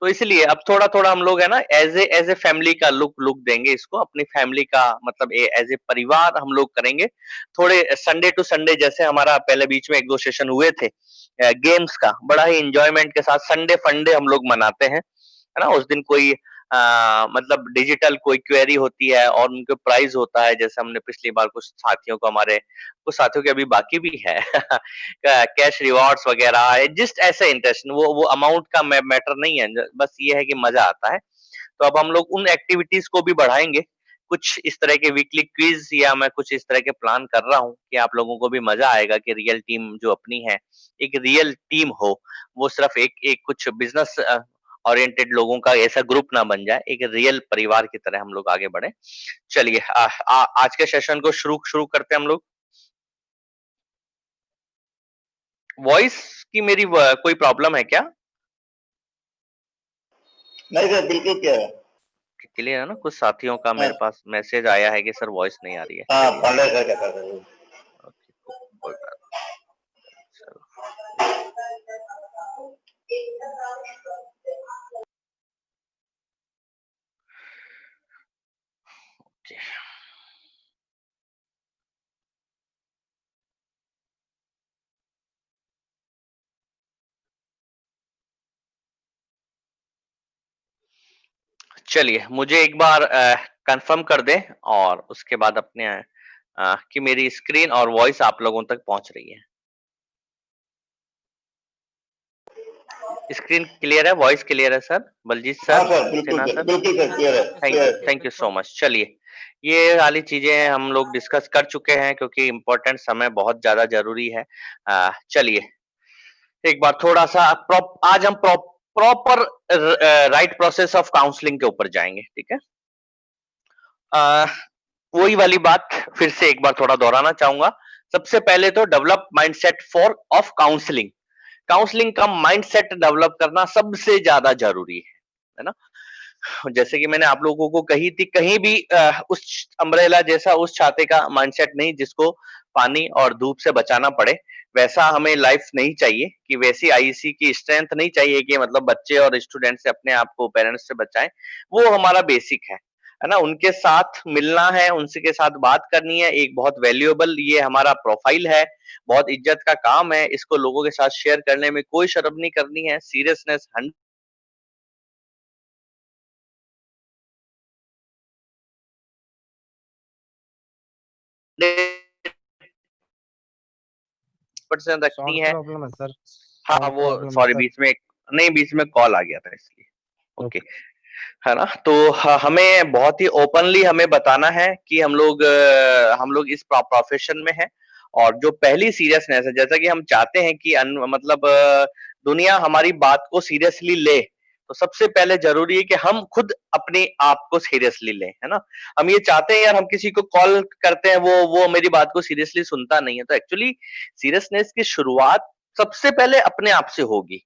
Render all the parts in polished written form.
तो इसलिए अब थोड़ा-थोड़ा हम लोग है ना एज़ ए फैमिली का लुक देंगे इसको, अपनी फैमिली का मतलब एज़ ए परिवार हम लोग करेंगे। थोड़े संडे टू संडे जैसे हमारा पहले बीच में 1-2 सेशन हुए थे गेम्स का, बड़ा ही एन्जॉयमेंट के साथ संडे फंडे हम लोग मनाते हैं, है ना? उस दिन कोई मतलब डिजिटल कोई क्वेरी होती है और उनके प्राइज़ होता है, जैसे हमने पिछली बार कुछ साथियों के अभी बाकी भी है कैश रिवॉर्ड्स वगैरह जस्ट ऐसे इंटरेस्ट वो अमाउंट का मैटर नहीं है, बस ये है कि मजा आता है। तो अब हम लोग उन एक्टिविटीज को भी बढ़ाएंगे, कुछ इस तरह के वीकली क्विज या मैं कुछ इस तरह के प्लान कर रहा हूँ कि आप लोगों को भी मजा आएगा कि रियल टीम जो अपनी है एक रियल टीम हो, वो सिर्फ एक एक कुछ बिजनेस ओरिएंटेड लोगों का ऐसा ग्रुप ना बन जाए, एक रियल परिवार की तरह हम लोग आगे बढ़े। चलिए आज के सेशन को शुरू शुरू करते हैं हम लोग। वॉइस की मेरी कोई प्रॉब्लम है क्या? नहीं सर, बिल्कुल क्या है। क्लियर है ना? कुछ साथियों का हाँ, मेरे पास मैसेज आया है कि सर वॉइस नहीं आ रही है। हाँ, चलिए पांडे सर कहता था। ओके, कोई बात नहीं, चलो ओके। चलिए मुझे एक बार कंफर्म कर दें और उसके बाद अपने कि मेरी स्क्रीन और वॉइस आप लोगों तक पहुंच रही है। स्क्रीन क्लियर है, वॉइस क्लियर है सर? बलजीत हाँ सर, सर, बिल्कुल सिन्हा सर, सर, बिल्कुल सर, क्लियर है, क्लियर है। Thank you so much. चलिए ये वाली चीजें हम लोग डिस्कस कर चुके हैं क्योंकि इम्पोर्टेंट समय बहुत ज्यादा जरूरी है। चलिए एक बार थोड़ा सा आज हम proper right process of counselling के ऊपर जाएंगे, ठीक है? अ, वही वाली बात फिर से एक बार थोड़ा दोहराना चाहूंगा। सबसे पहले तो develop mindset for of counselling. Counselling का माइंडसेट डेवलप करना सबसे ज्यादा जरूरी है ना? जैसे कि मैंने आप लोगों को कही थी, कहीं भी उस अम्ब्रेला जैसा उस छाते का माइंडसेट नहीं जिसको पानी और धूप से बचाना पड़े, वैसा हमें लाइफ नहीं चाहिए कि वैसी आईसी की स्ट्रेंथ नहीं चाहिए कि मतलब बच्चे और स्टूडेंट से अपने आप को पेरेंट्स से बचाएं। वो हमारा बेसिक है ना? उनके साथ मिलना है, उनसे के साथ बात करनी है, एक बहुत वैल्यूएबल ये हमारा प्रोफाइल है, बहुत इज्जत का काम है, इसको लोगों के साथ शेयर करने में कोई शर्म नहीं करनी है, सीरियसनेस 100% रखनी साउंड है। प्रॉब्लम है सर, हाँ साउंड वो प्रॉब्लम है सॉरी सर। बीच में कॉल आ गया था इसलिए। Okay, okay. है ना? तो हमें बहुत ही ओपनली हमें बताना है कि हम लोग इस प्रोफेशन में हैं और जो पहली सीरियसनेस है, जैसा कि हम चाहते हैं कि मतलब दुनिया हमारी बात को सीरियसली ले, तो सबसे पहले जरूरी है कि हम खुद अपने आप को सीरियसली लें, है ना? हम ये चाहते हैं यार, हम किसी को कॉल करते हैं, वो मेरी बात को सीरियसली सुनता नहीं है, तो एक्चुअली सीरियसनेस की शुरुआत सबसे पहले अपने आप से होगी,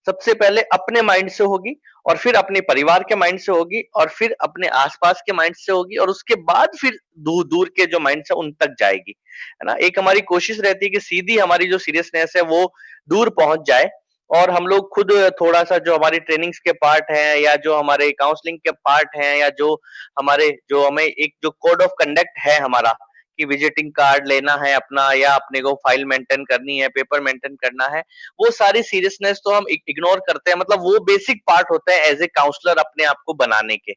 सबसे पहले अपने माइंड से होगी और फिर अपने परिवार के माइंड से होगी और फिर अपने आसपास के माइंड से होगी और उसके बाद फिर दूर दूर के जो माइंड से उन तक जाएगी, है ना? एक हमारी कोशिश रहती है कि सीधी हमारी जो सीरियसनेस है वो दूर पहुंच जाए और हम लोग खुद थोड़ा सा जो हमारी ट्रेनिंग्स के पार्ट हैं या जो हमारे काउंसलिंग के पार्ट हैं या जो हमें एक जो कोड ऑफ कंडक्ट है हमारा कि विजिटिंग कार्ड लेना है अपना या अपने को फाइल मेंटेन करनी है, पेपर मेंटेन करना है, वो सारी सीरियसनेस तो हम इग्नोर करते हैं, मतलब वो बेसिक पार्ट होते हैं एज ए काउंसलर अपने आप को बनाने के।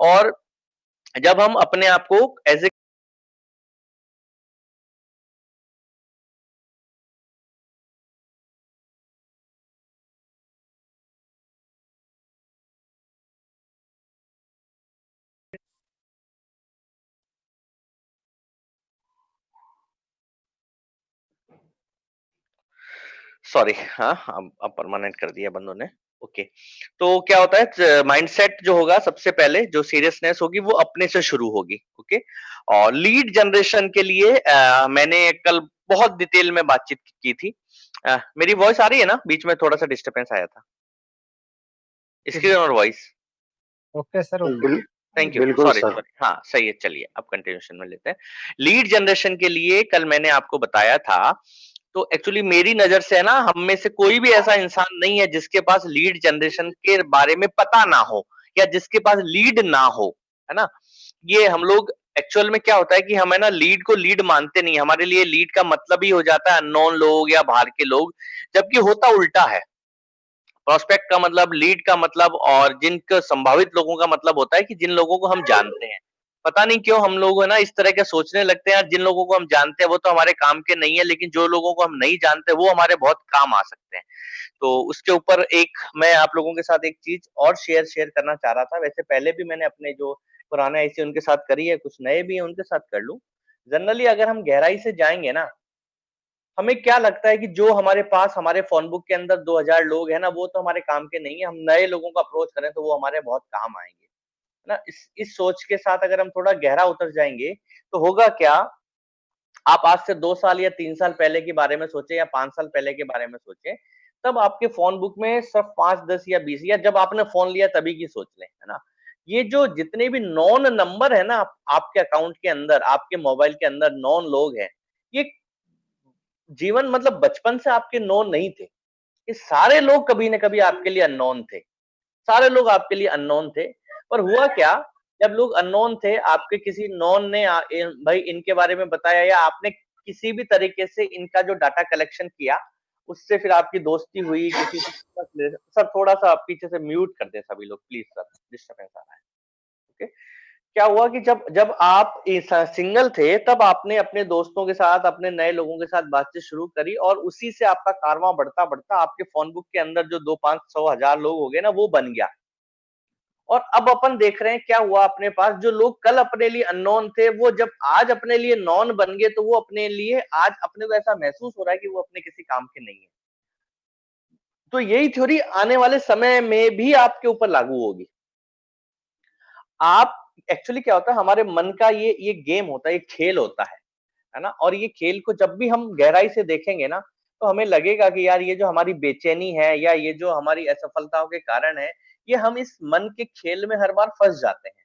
और जब हम अपने आप को एज ए सॉरी, हाँ अब परमानेंट कर दिया बंदों ने। ओके, तो क्या होता है माइंडसेट जो होगा सबसे पहले जो सीरियसनेस होगी वो अपने से शुरू होगी। ओके, और लीड जनरेशन के लिए मैंने कल बहुत डिटेल में बातचीत की थी। मेरी वॉइस आ रही है ना? बीच में थोड़ा सा डिस्टरबेंस आया था स्क्रीन और voice. Okay sir, okay. Thank you, बिल्कुल सॉरी सर। सॉरी, हाँ सही है। चलिए अब कंटिन्यूशन में लेते हैं। लीड जनरेशन के लिए कल मैंने आपको बताया था तो एक्चुअली मेरी नजर से है ना, हम में से कोई भी ऐसा इंसान नहीं है जिसके पास लीड जनरेशन के बारे में पता ना हो या जिसके पास लीड ना हो, है ना? ये हम लोग एक्चुअल में क्या होता है कि हम है ना लीड को लीड मानते नहीं, हमारे लिए लीड का मतलब ही हो जाता है अननोन लोग या बाहर के लोग, जबकि होता उल्टा है। प्रोस्पेक्ट का मतलब, लीड का मतलब और जिनके संभावित लोगों का मतलब होता है कि जिन लोगों को हम जानते हैं। पता नहीं क्यों हम लोग है ना इस तरह के सोचने लगते हैं, यार जिन लोगों को हम जानते हैं वो तो हमारे काम के नहीं है, लेकिन जो लोगों को हम नहीं जानते वो हमारे बहुत काम आ सकते हैं। तो उसके ऊपर एक मैं आप लोगों के साथ एक चीज और शेयर शेयर करना चाह रहा था। वैसे पहले भी मैंने अपने जो पुराने ऐसे उनके साथ करी है, कुछ नए भी हैं उनके साथ कर लूं। जनरली अगर हम गहराई से जाएंगे ना, हमें क्या लगता है कि जो हमारे पास हमारे फोन बुक के अंदर 2000 लोग हैं ना, वो तो हमारे काम के नहीं है। हम नए लोगों को अप्रोच करें तो वो हमारे बहुत काम आएंगे, है ना? इस सोच के साथ अगर हम थोड़ा गहरा उतर जाएंगे तो होगा क्या, आप आज से 2 साल या 3 साल पहले के बारे में सोचें या 5 साल पहले के बारे में सोचें, तब आपके फ़ोन बुक में सिर्फ 5, 10 या 20 या जब आपने फ़ोन लिया तभी की सोच लें, है ना? ये जो जितने भी नॉन नंबर है ना आपके अकाउंट के अंदर, आपके मोबाइल के अंदर नॉन लोग हैं, ये जीवन मतलब बचपन से आपके नोन नहीं थे। ये सारे लोग कभी न कभी आपके लिए अननोन थे। सारे लोग आपके लिए अननोन थे। पर हुआ क्या, जब लोग अननोन थे, आपके किसी नोन ने भाई इनके बारे में बताया या आपने किसी भी तरीके से इनका जो डाटा कलेक्शन किया, उससे फिर आपकी दोस्ती हुई किसी से। सर थोड़ा-सा पीछे से म्यूट कर दें सभी लोग प्लीज़ सर, डिस्टर्बेंस आ रहा है। ओके? क्या हुआ कि जब जब आप सिंगल थे तब आपने अपने दोस्तों के साथ अपने नए लोगों के साथ बातचीत शुरू करी और उसी से आपका कारवां बढ़ता बढ़ता आपके फोन बुक के अंदर जो 2, 5, 100, 1000 लोग हो गए ना वो बन गया। और अब अपन देख रहे हैं क्या हुआ अपने पास, जो लोग कल अपने लिए अननोन थे वो जब आज अपने लिए नॉन बन गए तो वो अपने लिए आज अपने को ऐसा महसूस हो रहा है कि वो अपने किसी काम के नहीं है। तो यही थ्योरी आने वाले समय में भी आपके ऊपर लागू होगी। आप एक्चुअली क्या होता है, हमारे मन का ये गेम होता है, ये खेल होता है ना? और ये खेल को जब भी हम गहराई से देखेंगे ना, तो हमें लगेगा कि यार ये जो हमारी बेचैनी है या ये जो हमारी असफलताओं के कारण है, ये हम इस मन के खेल में हर बार फंस जाते हैं।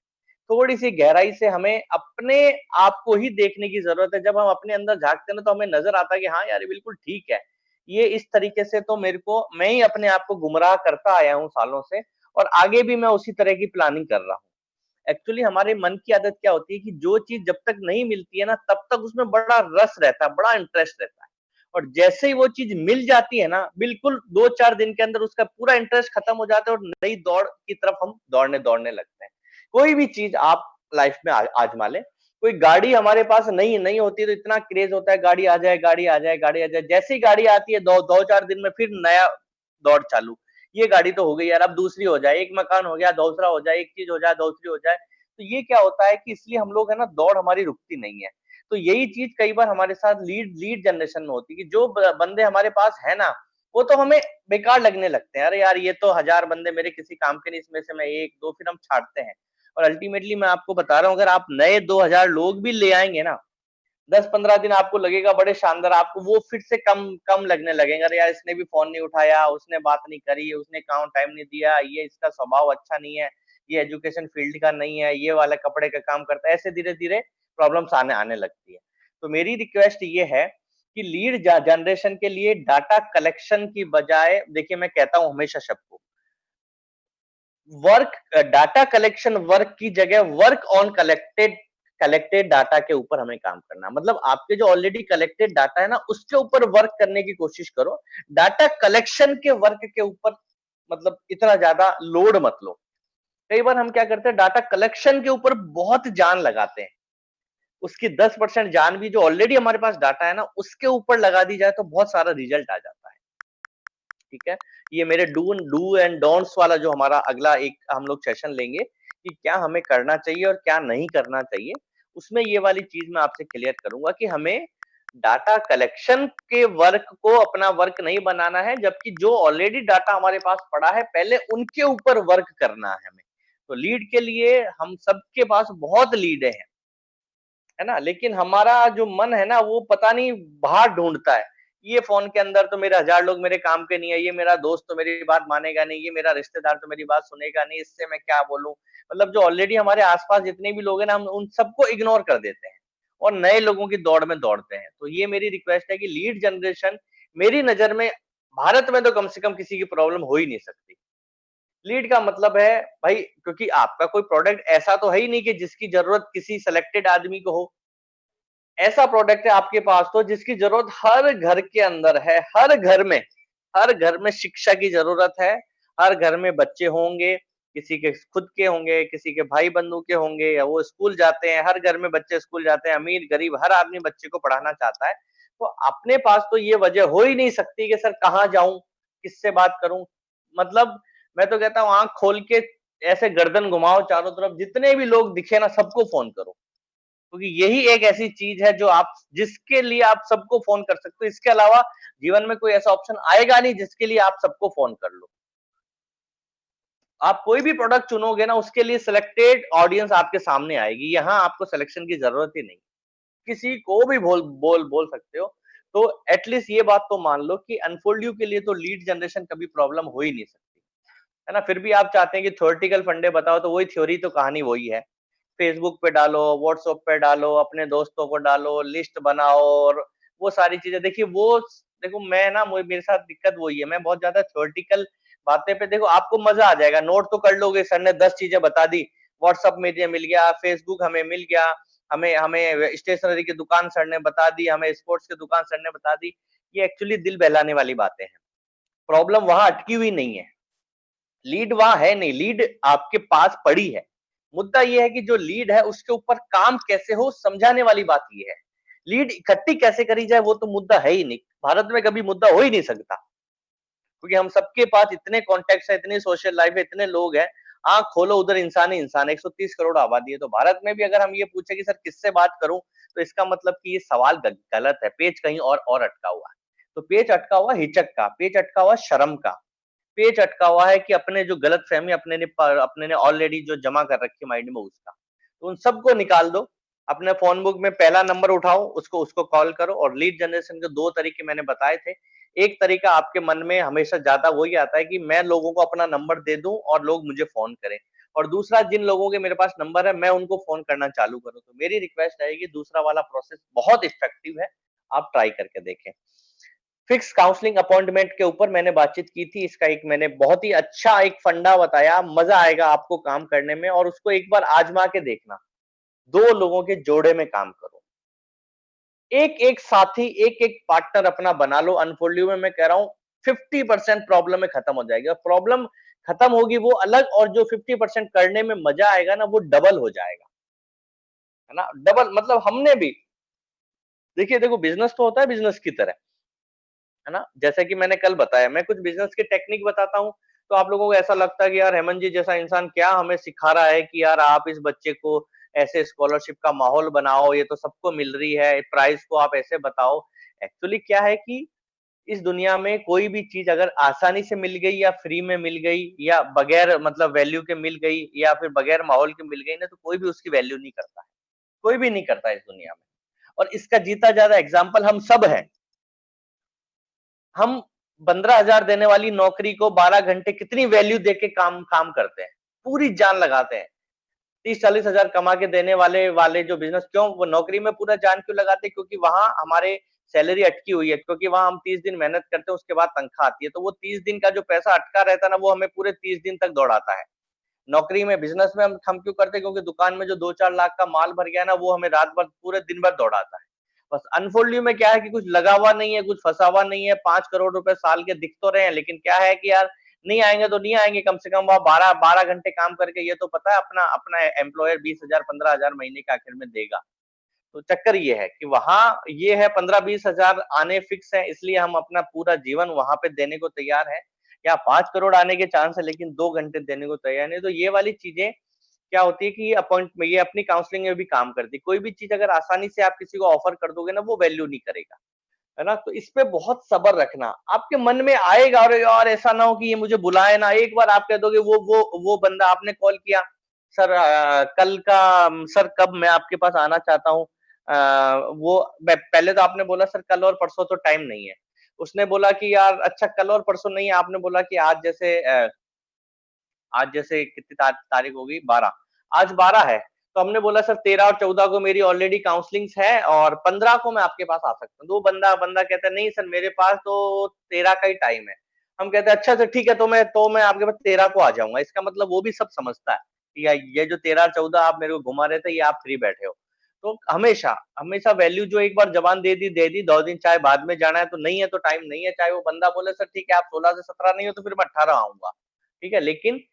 थोड़ी-सी गहराई से हमें अपने आप को ही देखने की ज़रूरत है। जब हम अपने अंदर झाँकते हैं ना, तो हमें नज़र आता है कि हाँ यार, ये बिल्कुल ठीक है। ये इस तरीके से तो मैं ही अपने आप को गुमराह करता आया हूँ सालों से और आगे भी मैं उसी तरह की प्लानिंग कर रहा हूँ। एक्चुअली हमारे मन की आदत क्या होती है कि जो चीज़ जब तक नहीं मिलती है ना, तब तक उसमें बड़ा रस रहता है, बड़ा इंटरेस्ट रहता है। और जैसे ही वो चीज़ मिल जाती है ना, बिल्कुल 2-4 दिन के अंदर उसका पूरा इंटरेस्ट खत्म हो जाता है और नई दौड़ की तरफ हम दौड़ने लगते हैं। कोई भी चीज़ आप लाइफ में आज़मा लें, कोई गाड़ी हमारे पास नहीं होती है तो इतना क्रेज़ होता है गाड़ी आ जाए, गाड़ी आ जाए, गाड़ी आ जाए। जैसे ही गाड़ी आती है 2-4 दिन में फिर नया दौड़ चालू। ये गाड़ी तो हो गई यार, अब दूसरी हो जाए, एक मकान हो गया, दूसरा हो जाए, एक चीज़ हो जाए, दूसरी हो जाए। तो ये क्या होता है कि इसलिए हम लोग है ना दौड़ हमारी रुकती नहीं है। तो यही चीज़ कई बार हमारे साथ लीड लीड जनरेशन में होती है कि जो बंदे हमारे पास है ना, वो तो हमें बेकार लगने लगते हैं। अरे यार ये तो 1000 बंदे मेरे किसी काम के नहीं, इसमें से मैं 1-2 फिर हम छाँटते हैं। और अल्टीमेटली मैं आपको बता रहा हूँ, अगर आप नए 2000 लोग भी ले आएँगे ना, 10-15 दिन आपको लगेगा बड़े शानदार, आपको वो फिर से कम कम लगने लगेंगे। अरे यार इसने भी फ़ोन नहीं उठाया, उसने बात नहीं करी, उसने काम टाइम नहीं दिया, ये इसका स्वभाव अच्छा नहीं है, ये एजुकेशन फील्ड का नहीं है, ये वाला कपड़े का काम करता है। ऐसे धीरे-धीरे प्रॉब्लम्स आने आने लगती है। तो मेरी रिक्वेस्ट ये है कि लीड जनरेशन के लिए डाटा कलेक्शन की बजाय, देखिए मैं कहता हूँ हमेशा सबको, वर्क डाटा कलेक्शन वर्क की जगह work on collected collected data के ऊपर हमें काम करना। मतलब आपके जो ऑलरेडी कलेक्टेड डाटा है ना, उसके ऊपर वर्क करने की कोशिश करो। डाटा कलेक्शन के वर्क के ऊपर मतलब इतना ज्यादा लोड मत लो। कई बार हम क्या करते हैं, डाटा कलेक्शन के ऊपर बहुत जान लगाते हैं। उसकी 10% जान भी जो ऑलरेडी हमारे पास डाटा है ना, उसके ऊपर लगा दी जाए तो बहुत सारा रिजल्ट आ जाता है। ठीक है? ये मेरे डू एंड डोंट्स वाला जो हमारा अगला एक हम लोग सेशन लेंगे कि क्या हमें करना चाहिए और क्या नहीं करना चाहिए। उसमें ये वाली चीज़ मैं आपसे क्लियर करूँगा कि हमें डाटा कलेक्शन के वर्क को अपना वर्क नहीं बनाना है, जबकि जो ऑलरेडी डाटा हमारे पास पड़ा है, पहले उनके ऊपर वर्क करना है हमें। तो लीड के लिए हम सबके पास बहुत लीडें हैं। है ना? लेकिन हमारा जो मन है ना वो पता नहीं बाहर ढूँढता है। ये फ़ोन के अंदर तो मेरे 1000 लोग मेरे काम के नहीं है, ये मेरा दोस्त तो मेरी बात मानेगा नहीं, ये मेरा रिश्तेदार तो मेरी बात सुनेगा नहीं, इससे मैं क्या बोलूँ? मतलब जो ऑलरेडी हमारे आस-पास जितने भी लोग हैं ना, हम उन सबको इग्नोर कर देते हैं। और नए लोगों की दौड़ में दौड़ते हैं। तो ये मेरी रिक्वेस्ट है कि लीड जनरेशन मेरी नजर में भारत में तो कम से कम किसी की प्रॉब्लम हो ही नहीं सकती। लीड का मतलब है भाई, क्योंकि आपका कोई प्रोडक्ट ऐसा तो है ही नहीं कि जिसकी जरूरत किसी सिलेक्टेड आदमी को हो। ऐसा प्रोडक्ट है आपके पास तो जिसकी जरूरत हर घर के अंदर है, हर घर में शिक्षा की जरूरत है, हर घर में बच्चे होंगे, किसी के खुद के होंगे, किसी के भाई बंधु के होंगे, या वो स्कूल जाते हैं, हर घर में बच्चे स्कूल जाते हैं, अमीर गरीब हर आदमी बच्चे को पढ़ाना चाहता है। तो अपने पास तो ये वजह हो ही नहीं सकती कि सर कहाँ जाऊं, किससे बात करूं। मतलब मैं तो कहता हूँ आंख खोल के ऐसे गर्दन घुमाओ चारों तरफ, जितने भी लोग दिखे ना सबको फोन करो, क्योंकि यही एक ऐसी चीज है जो आप जिसके लिए आप सबको फोन कर सकते हो। इसके अलावा जीवन में कोई ऐसा ऑप्शन आएगा नहीं जिसके लिए आप सबको फोन कर लो। आप कोई भी प्रोडक्ट चुनोगे ना, उसके लिए सिलेक्टेड ऑडियंस आपके सामने आएगी। यहाँ आपको सिलेक्शन की जरूरत ही नहीं, किसी को भी बोल सकते हो। तो एटलीस्ट ये बात तो मान लो कि अनफोल्ड यू के लिए तो लीड जनरेशन कभी प्रॉब्लम हो ही नहीं सकती, है ना। फिर भी आप चाहते हैं कि थ्योरेटिकल फंडे बताओ, तो वही थ्योरी तो कहानी वही है। फेसबुक पे डालो, व्हाट्सएप पे डालो, अपने दोस्तों को डालो, लिस्ट बनाओ, और वो सारी चीजें देखिए। वो देखो मैं ना, मेरे साथ दिक्कत वही है, मैं बहुत ज्यादा थ्योरेटिकल बातें पे, देखो आपको मजा आ जाएगा, नोट तो कर लोगे, सर ने 10 चीजें बता दी, व्हाट्सएप में मिल गया, फेसबुक हमें मिल गया, हमें हमें स्टेशनरी की दुकान सर ने बता दी, हमें स्पोर्ट्स की दुकान सर ने बता दी। ये एक्चुअली दिल बहलाने वाली बातें हैं। प्रॉब्लम वहां अटकी हुई नहीं है, लीड वहां है नहीं, लीड आपके पास पड़ी है। मुद्दा यह है कि जो लीड है उसके ऊपर काम कैसे हो, समझाने वाली बात यह है। लीड इकट्ठी कैसे करी जाए वो तो मुद्दा है ही नहीं, भारत में कभी मुद्दा हो ही नहीं सकता, क्योंकि हम सबके पास इतने कॉन्टेक्ट है, इतनी सोशल लाइफ है, इतने लोग हैं। आंख खोलो उधर इंसान ही इंसान है, 130 करोड़ आबादी है। तो भारत में भी अगर हम ये पूछे कि सर किससे बात करूं, तो इसका मतलब कि ये सवाल गलत है, पेच कहीं और अटका हुआ है। तो पेच अटका हुआ हिचक का, पेच अटका हुआ शर्म का, पेच अटका हुआ है कि अपने जो गलतफहमी अपने ने ऑलरेडी जो जमा कर रखी माइंड में उसका। तो उन सबको निकाल दो, अपने फोन बुक में पहला नंबर उठाओ, उसको उसको कॉल करो। और लीड जनरेशन के दो तरीके मैंने बताए थे। एक तरीका आपके मन में हमेशा ज्यादा वही आता है कि मैं लोगों को अपना नंबर दे दूं और लोग मुझे फोन करें, और दूसरा जिन लोगों के मेरे पास नंबर है मैं उनको फोन करना चालू करूं। तो मेरी रिक्वेस्ट रहेगी, दूसरा वाला प्रोसेस बहुत इफेक्टिव है, आप ट्राई करके देखें। फिक्स काउंसलिंग अपॉइंटमेंट के ऊपर मैंने बातचीत की थी, इसका एक मैंने बहुत ही अच्छा एक फंडा बताया, मजा आएगा आपको काम करने में, और उसको एक बार आजमा के देखना। दो लोगों के जोड़े में काम करो, एक एक साथी, एक एक पार्टनर अपना बना लो। अनफोल्ड में मैं कह रहा हूं 50% प्रॉब्लम में खत्म हो जाएगी, और प्रॉब्लम खत्म होगी वो अलग, और जो 50% करने में मजा आएगा ना वो डबल हो जाएगा, है ना। डबल मतलब हमने भी देखिए, देखो बिजनेस तो होता है बिजनेस की तरह, है ना। जैसे कि मैंने कल बताया, मैं कुछ बिजनेस की टेक्निक बताता हूँ, तो आप लोगों को ऐसा लगता है कि यार हेमंत जी जैसा इंसान क्या हमें सिखा रहा है कि यार आप इस बच्चे को ऐसे स्कॉलरशिप का माहौल बनाओ, ये तो सबको मिल रही है, प्राइस को आप ऐसे बताओ। एक्चुअली क्या है कि इस दुनिया में कोई भी चीज अगर आसानी से मिल गई, या फ्री में मिल गई, या बगैर मतलब वैल्यू के मिल गई, या फिर बगैर माहौल के मिल गई ना, तो कोई भी उसकी वैल्यू नहीं करता है, कोई भी नहीं करता है इस दुनिया में। और इसका जीता ज्यादा एग्जाम्पल हम सब हैं। हम 15,000 देने वाली नौकरी को 12 घंटे कितनी वैल्यू देके काम काम करते हैं, पूरी जान लगाते हैं। 30-40 हजार कमा के देने वाले वाले जो बिजनेस, क्यों वो नौकरी में पूरा जान क्यों लगाते हैं? क्योंकि वहां हमारे सैलरी अटकी हुई है, क्योंकि वहां हम 30 दिन मेहनत करते हैं, उसके बाद तनख्वाह आती है। तो वो 30 दिन का जो पैसा अटका रहता है ना, वो हमें पूरे 30 दिन तक दौड़ाता है। नौकरी में, बिजनेस में हम क्यों करते हैं? क्योंकि दुकान में जो 2-4 लाख का माल भर गया ना, वो हमें रात भर पूरे दिन भर दौड़ाता है। बस अनफोल्ड में क्या है कि कुछ लगा हुआ नहीं है, कुछ फंसा हुआ नहीं है। 5 करोड़ रुपए साल के दिख तो रहे हैं, लेकिन क्या है कि यार नहीं आएंगे तो नहीं आएंगे, कम से कम वह 12-12 घंटे काम करके, ये तो पता है अपना अपना एम्प्लॉयर 20,000-15,000 महीने के आखिर में देगा। तो चक्कर ये है कि वहां ये है 15-20 हजार आने फिक्स है, इसलिए हम अपना पूरा जीवन वहां पे देने को तैयार है। या 5 करोड़ आने के चांस है, लेकिन 2 घंटे देने को तैयार नहीं। तो ये वाली चीजें क्या होती है कि ये अपॉइंट में, ये अपनी काउंसलिंग में भी काम करती है। कोई भी चीज अगर आसानी से आप किसी को ऑफर कर दोगे ना, वो वैल्यू नहीं करेगा, है ना। तो इस पे बहुत सब्र रखना, आपके मन में आएगा, और यार ऐसा ना हो कि ये मुझे बुलाए ना। एक बार आप कह दोगे, वो बंदा आपने कॉल किया, सर कल का, सर कब मैं आपके पास आना चाहता हूँ। वो पहले तो आपने बोला सर कल और परसों तो टाइम नहीं है। उसने बोला कि यार अच्छा कल और परसों नहीं है, आपने बोला कि आज जैसे आज जैसे कितनी तारीख होगी, 12, आज 12 है। तो हमने बोला सर 13 और 14 को मेरी ऑलरेडी काउंसलिंग्स है और 15 को मैं आपके पास आ सकता हूँ। तो बंदा कहता है नहीं सर मेरे पास तो 13 का ही टाइम है। हम कहते हैं अच्छा सर ठीक है, तो मैं आपके पास 13 को आ जाऊंगा। इसका मतलब वो भी सब समझता है कि ये जो 13 14 आप मेरे को घुमा रहे थे, ये आप फ्री बैठे हो। तो हमेशा हमेशा वैल्यू, जो एक बार जबान दे दी 2 दिन, चाहे बाद में जाना है तो नहीं है तो टाइम नहीं है, चाहे वो बंदा बोले सर ठीक है आप 16 से 17 नहीं हो तो फिर मैं 18 आऊंगा, ठीक है। लेकिन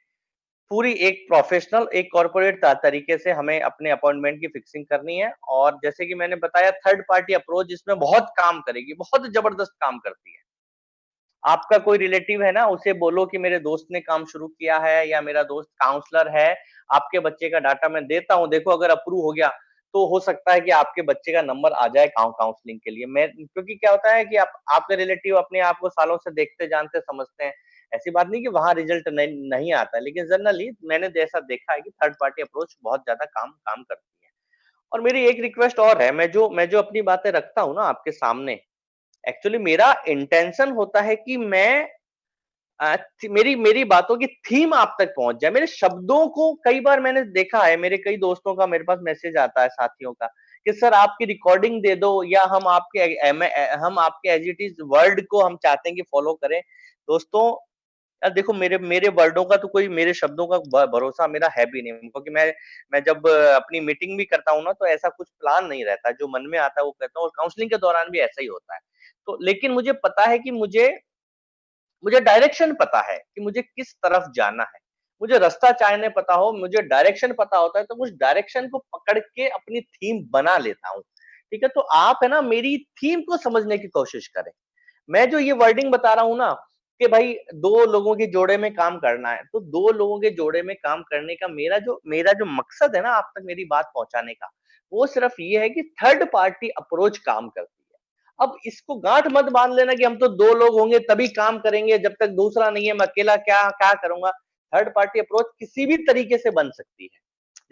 पूरी एक प्रोफेशनल, एक कॉर्पोरेट तरीके से हमें अपने अपॉइंटमेंट की फिक्सिंग करनी है। और जैसे कि मैंने बताया, थर्ड पार्टी अप्रोच इसमें बहुत काम करेगी, बहुत जबरदस्त काम करती है। आपका कोई रिलेटिव है ना, उसे बोलो कि मेरे दोस्त ने काम शुरू किया है या मेरा दोस्त काउंसलर है, आपके बच्चे का डाटा मैं देता हूँ, देखो अगर अप्रूव हो गया तो हो सकता है कि आपके बच्चे का नंबर आ जाए काउंसलिंग के लिए। मैं, क्योंकि क्या होता है कि आपके रिलेटिव अपने आप को सालों से देखते जानते समझते हैं। ऐसी बात नहीं कि वहां रिजल्ट नहीं आता है, लेकिन जनरली मैंने ऐसा देखा है कि थर्ड पार्टी अप्रोच बहुत ज्यादा काम काम करती है। और मेरी एक रिक्वेस्ट और है, मैं जो अपनी बातें रखता हूँ ना आपके सामने, एक्चुअली मेरा इंटेंशन होता है कि मैं मेरी मेरी बातों की थीम आप तक पहुंच जाए। मेरे शब्दों को, कई बार मैंने देखा है, मेरे कई दोस्तों का मेरे पास मैसेज आता है, साथियों का, कि सर आपकी रिकॉर्डिंग दे दो, या हम आपके एज इट इज वर्ड को हम चाहते हैं कि फॉलो करें। दोस्तों यार देखो, मेरे मेरे वर्डों का तो कोई, मेरे शब्दों का भरोसा मेरा है भी नहीं, क्योंकि मैं जब अपनी मीटिंग भी करता हूँ ना, तो ऐसा कुछ प्लान नहीं रहता, जो मन में आता है वो कहता हूँ, और काउंसलिंग के दौरान भी ऐसा ही होता है। तो लेकिन मुझे पता है कि मुझे मुझे डायरेक्शन पता है कि मुझे किस तरफ जाना है। मुझे रास्ता चाहे पता हो, मुझे डायरेक्शन पता होता है, तो उस डायरेक्शन को पकड़ के अपनी थीम बना लेता हूँ। ठीक है, तो आप है ना मेरी थीम को समझने की कोशिश करें। मैं जो ये वर्डिंग बता रहा हूँ ना, कि भाई 2 लोगों के जोड़े में काम करना है, तो 2 लोगों के जोड़े में काम करने का मेरा जो मकसद है ना आप तक मेरी बात पहुंचाने का, वो सिर्फ ये है कि थर्ड पार्टी अप्रोच काम करती है। अब इसको गांठ मत बांध लेना कि हम तो 2 लोग होंगे तभी काम करेंगे, जब तक दूसरा नहीं है मैं अकेला क्या क्या करूंगा। थर्ड पार्टी अप्रोच किसी भी तरीके से बन सकती है।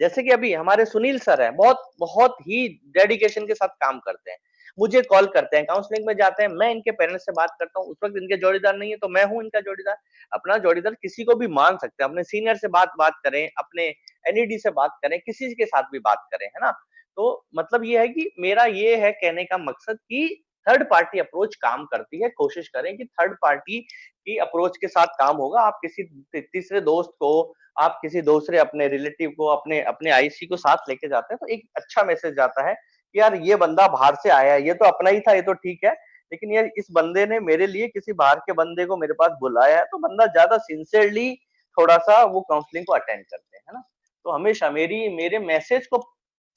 जैसे कि अभी हमारे सुनील सर हैं, बहुत बहुत ही डेडिकेशन के साथ काम करते हैं। मुझे कॉल करते हैं, काउंसलिंग में जाते हैं, मैं इनके पेरेंट्स से बात करता हूँ, उस वक्त इनके जोड़ीदार नहीं है तो मैं हूँ इनका जोड़ीदार। अपना जोड़ीदार किसी को भी मान सकते हैं, अपने सीनियर से बात बात करें, अपने एनईडी से बात करें, किसी के साथ भी बात करें, है ना। तो मतलब ये है कि मेरा ये है कहने का मकसद कि थर्ड पार्टी अप्रोच काम करती है। कोशिश करें कि थर्ड पार्टी की अप्रोच के साथ काम होगा। आप किसी तीसरे दोस्त को, आप किसी दूसरे अपने रिलेटिव को, अपने अपने आईसी को साथ लेके जाते हैं, तो एक अच्छा मैसेज जाता है कि यार ये बंदा बाहर से आया है, ये तो अपना ही था, ये तो ठीक है, लेकिन यार इस बंदे ने मेरे लिए किसी बाहर के बंदे को मेरे पास बुलाया है, तो बंदा ज्यादा सिंसियरली थोड़ा सा वो काउंसलिंग को अटेंड करते हैं, है ना। तो हमेशा मेरे मैसेज को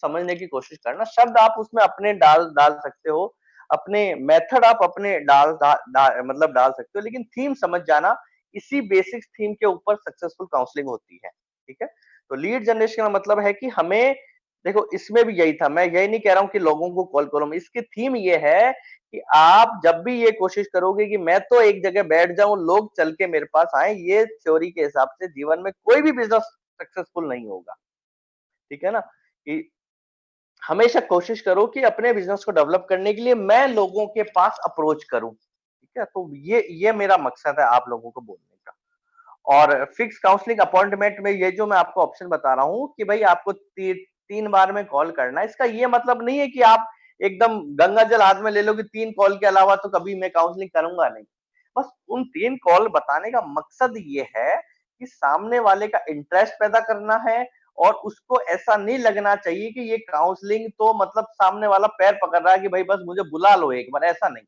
समझने की कोशिश करना। शब्द आप उसमें अपने डाल डाल सकते हो, अपने मेथड आप अपने मतलब डाल सकते हो, लेकिन थीम समझ जाना। इसी बेसिक थीम के ऊपर सक्सेसफुल काउंसलिंग होती है। ठीक है, तो लीड जनरेशन का मतलब है कि हमें, देखो इसमें भी यही था, मैं यही नहीं कह रहा हूं कि लोगों को कॉल करो, इसकी थीम ये है कि आप जब भी ये कोशिश करोगे कि मैं तो एक जगह बैठ जाऊं, लोग चल के मेरे पास आए, ये थ्योरी के हिसाब से जीवन में कोई भी बिजनेस सक्सेसफुल नहीं होगा। ठीक है ना, कि हमेशा कोशिश करो कि अपने बिजनेस को डेवलप करने के लिए मैं लोगों के पास अप्रोच करूं। ठीक है, तो ये मेरा मकसद है आप लोगों को बोलने का। और फिक्स काउंसलिंग अपॉइंटमेंट में ये जो मैं आपको ऑप्शन बता रहा हूँ कि भाई आपको 3 बार में कॉल करना है, इसका ये मतलब नहीं है कि आप एकदम गंगा जल हाथ में ले लो कि 3 कॉल के अलावा तो कभी मैं काउंसलिंग करूंगा नहीं। बस उन 3 कॉल बताने का मकसद ये है कि सामने वाले का इंटरेस्ट पैदा करना है, और उसको ऐसा नहीं लगना चाहिए कि ये काउंसलिंग तो मतलब सामने वाला पैर पकड़ रहा है कि भाई बस मुझे बुला लो एक बार, ऐसा नहीं।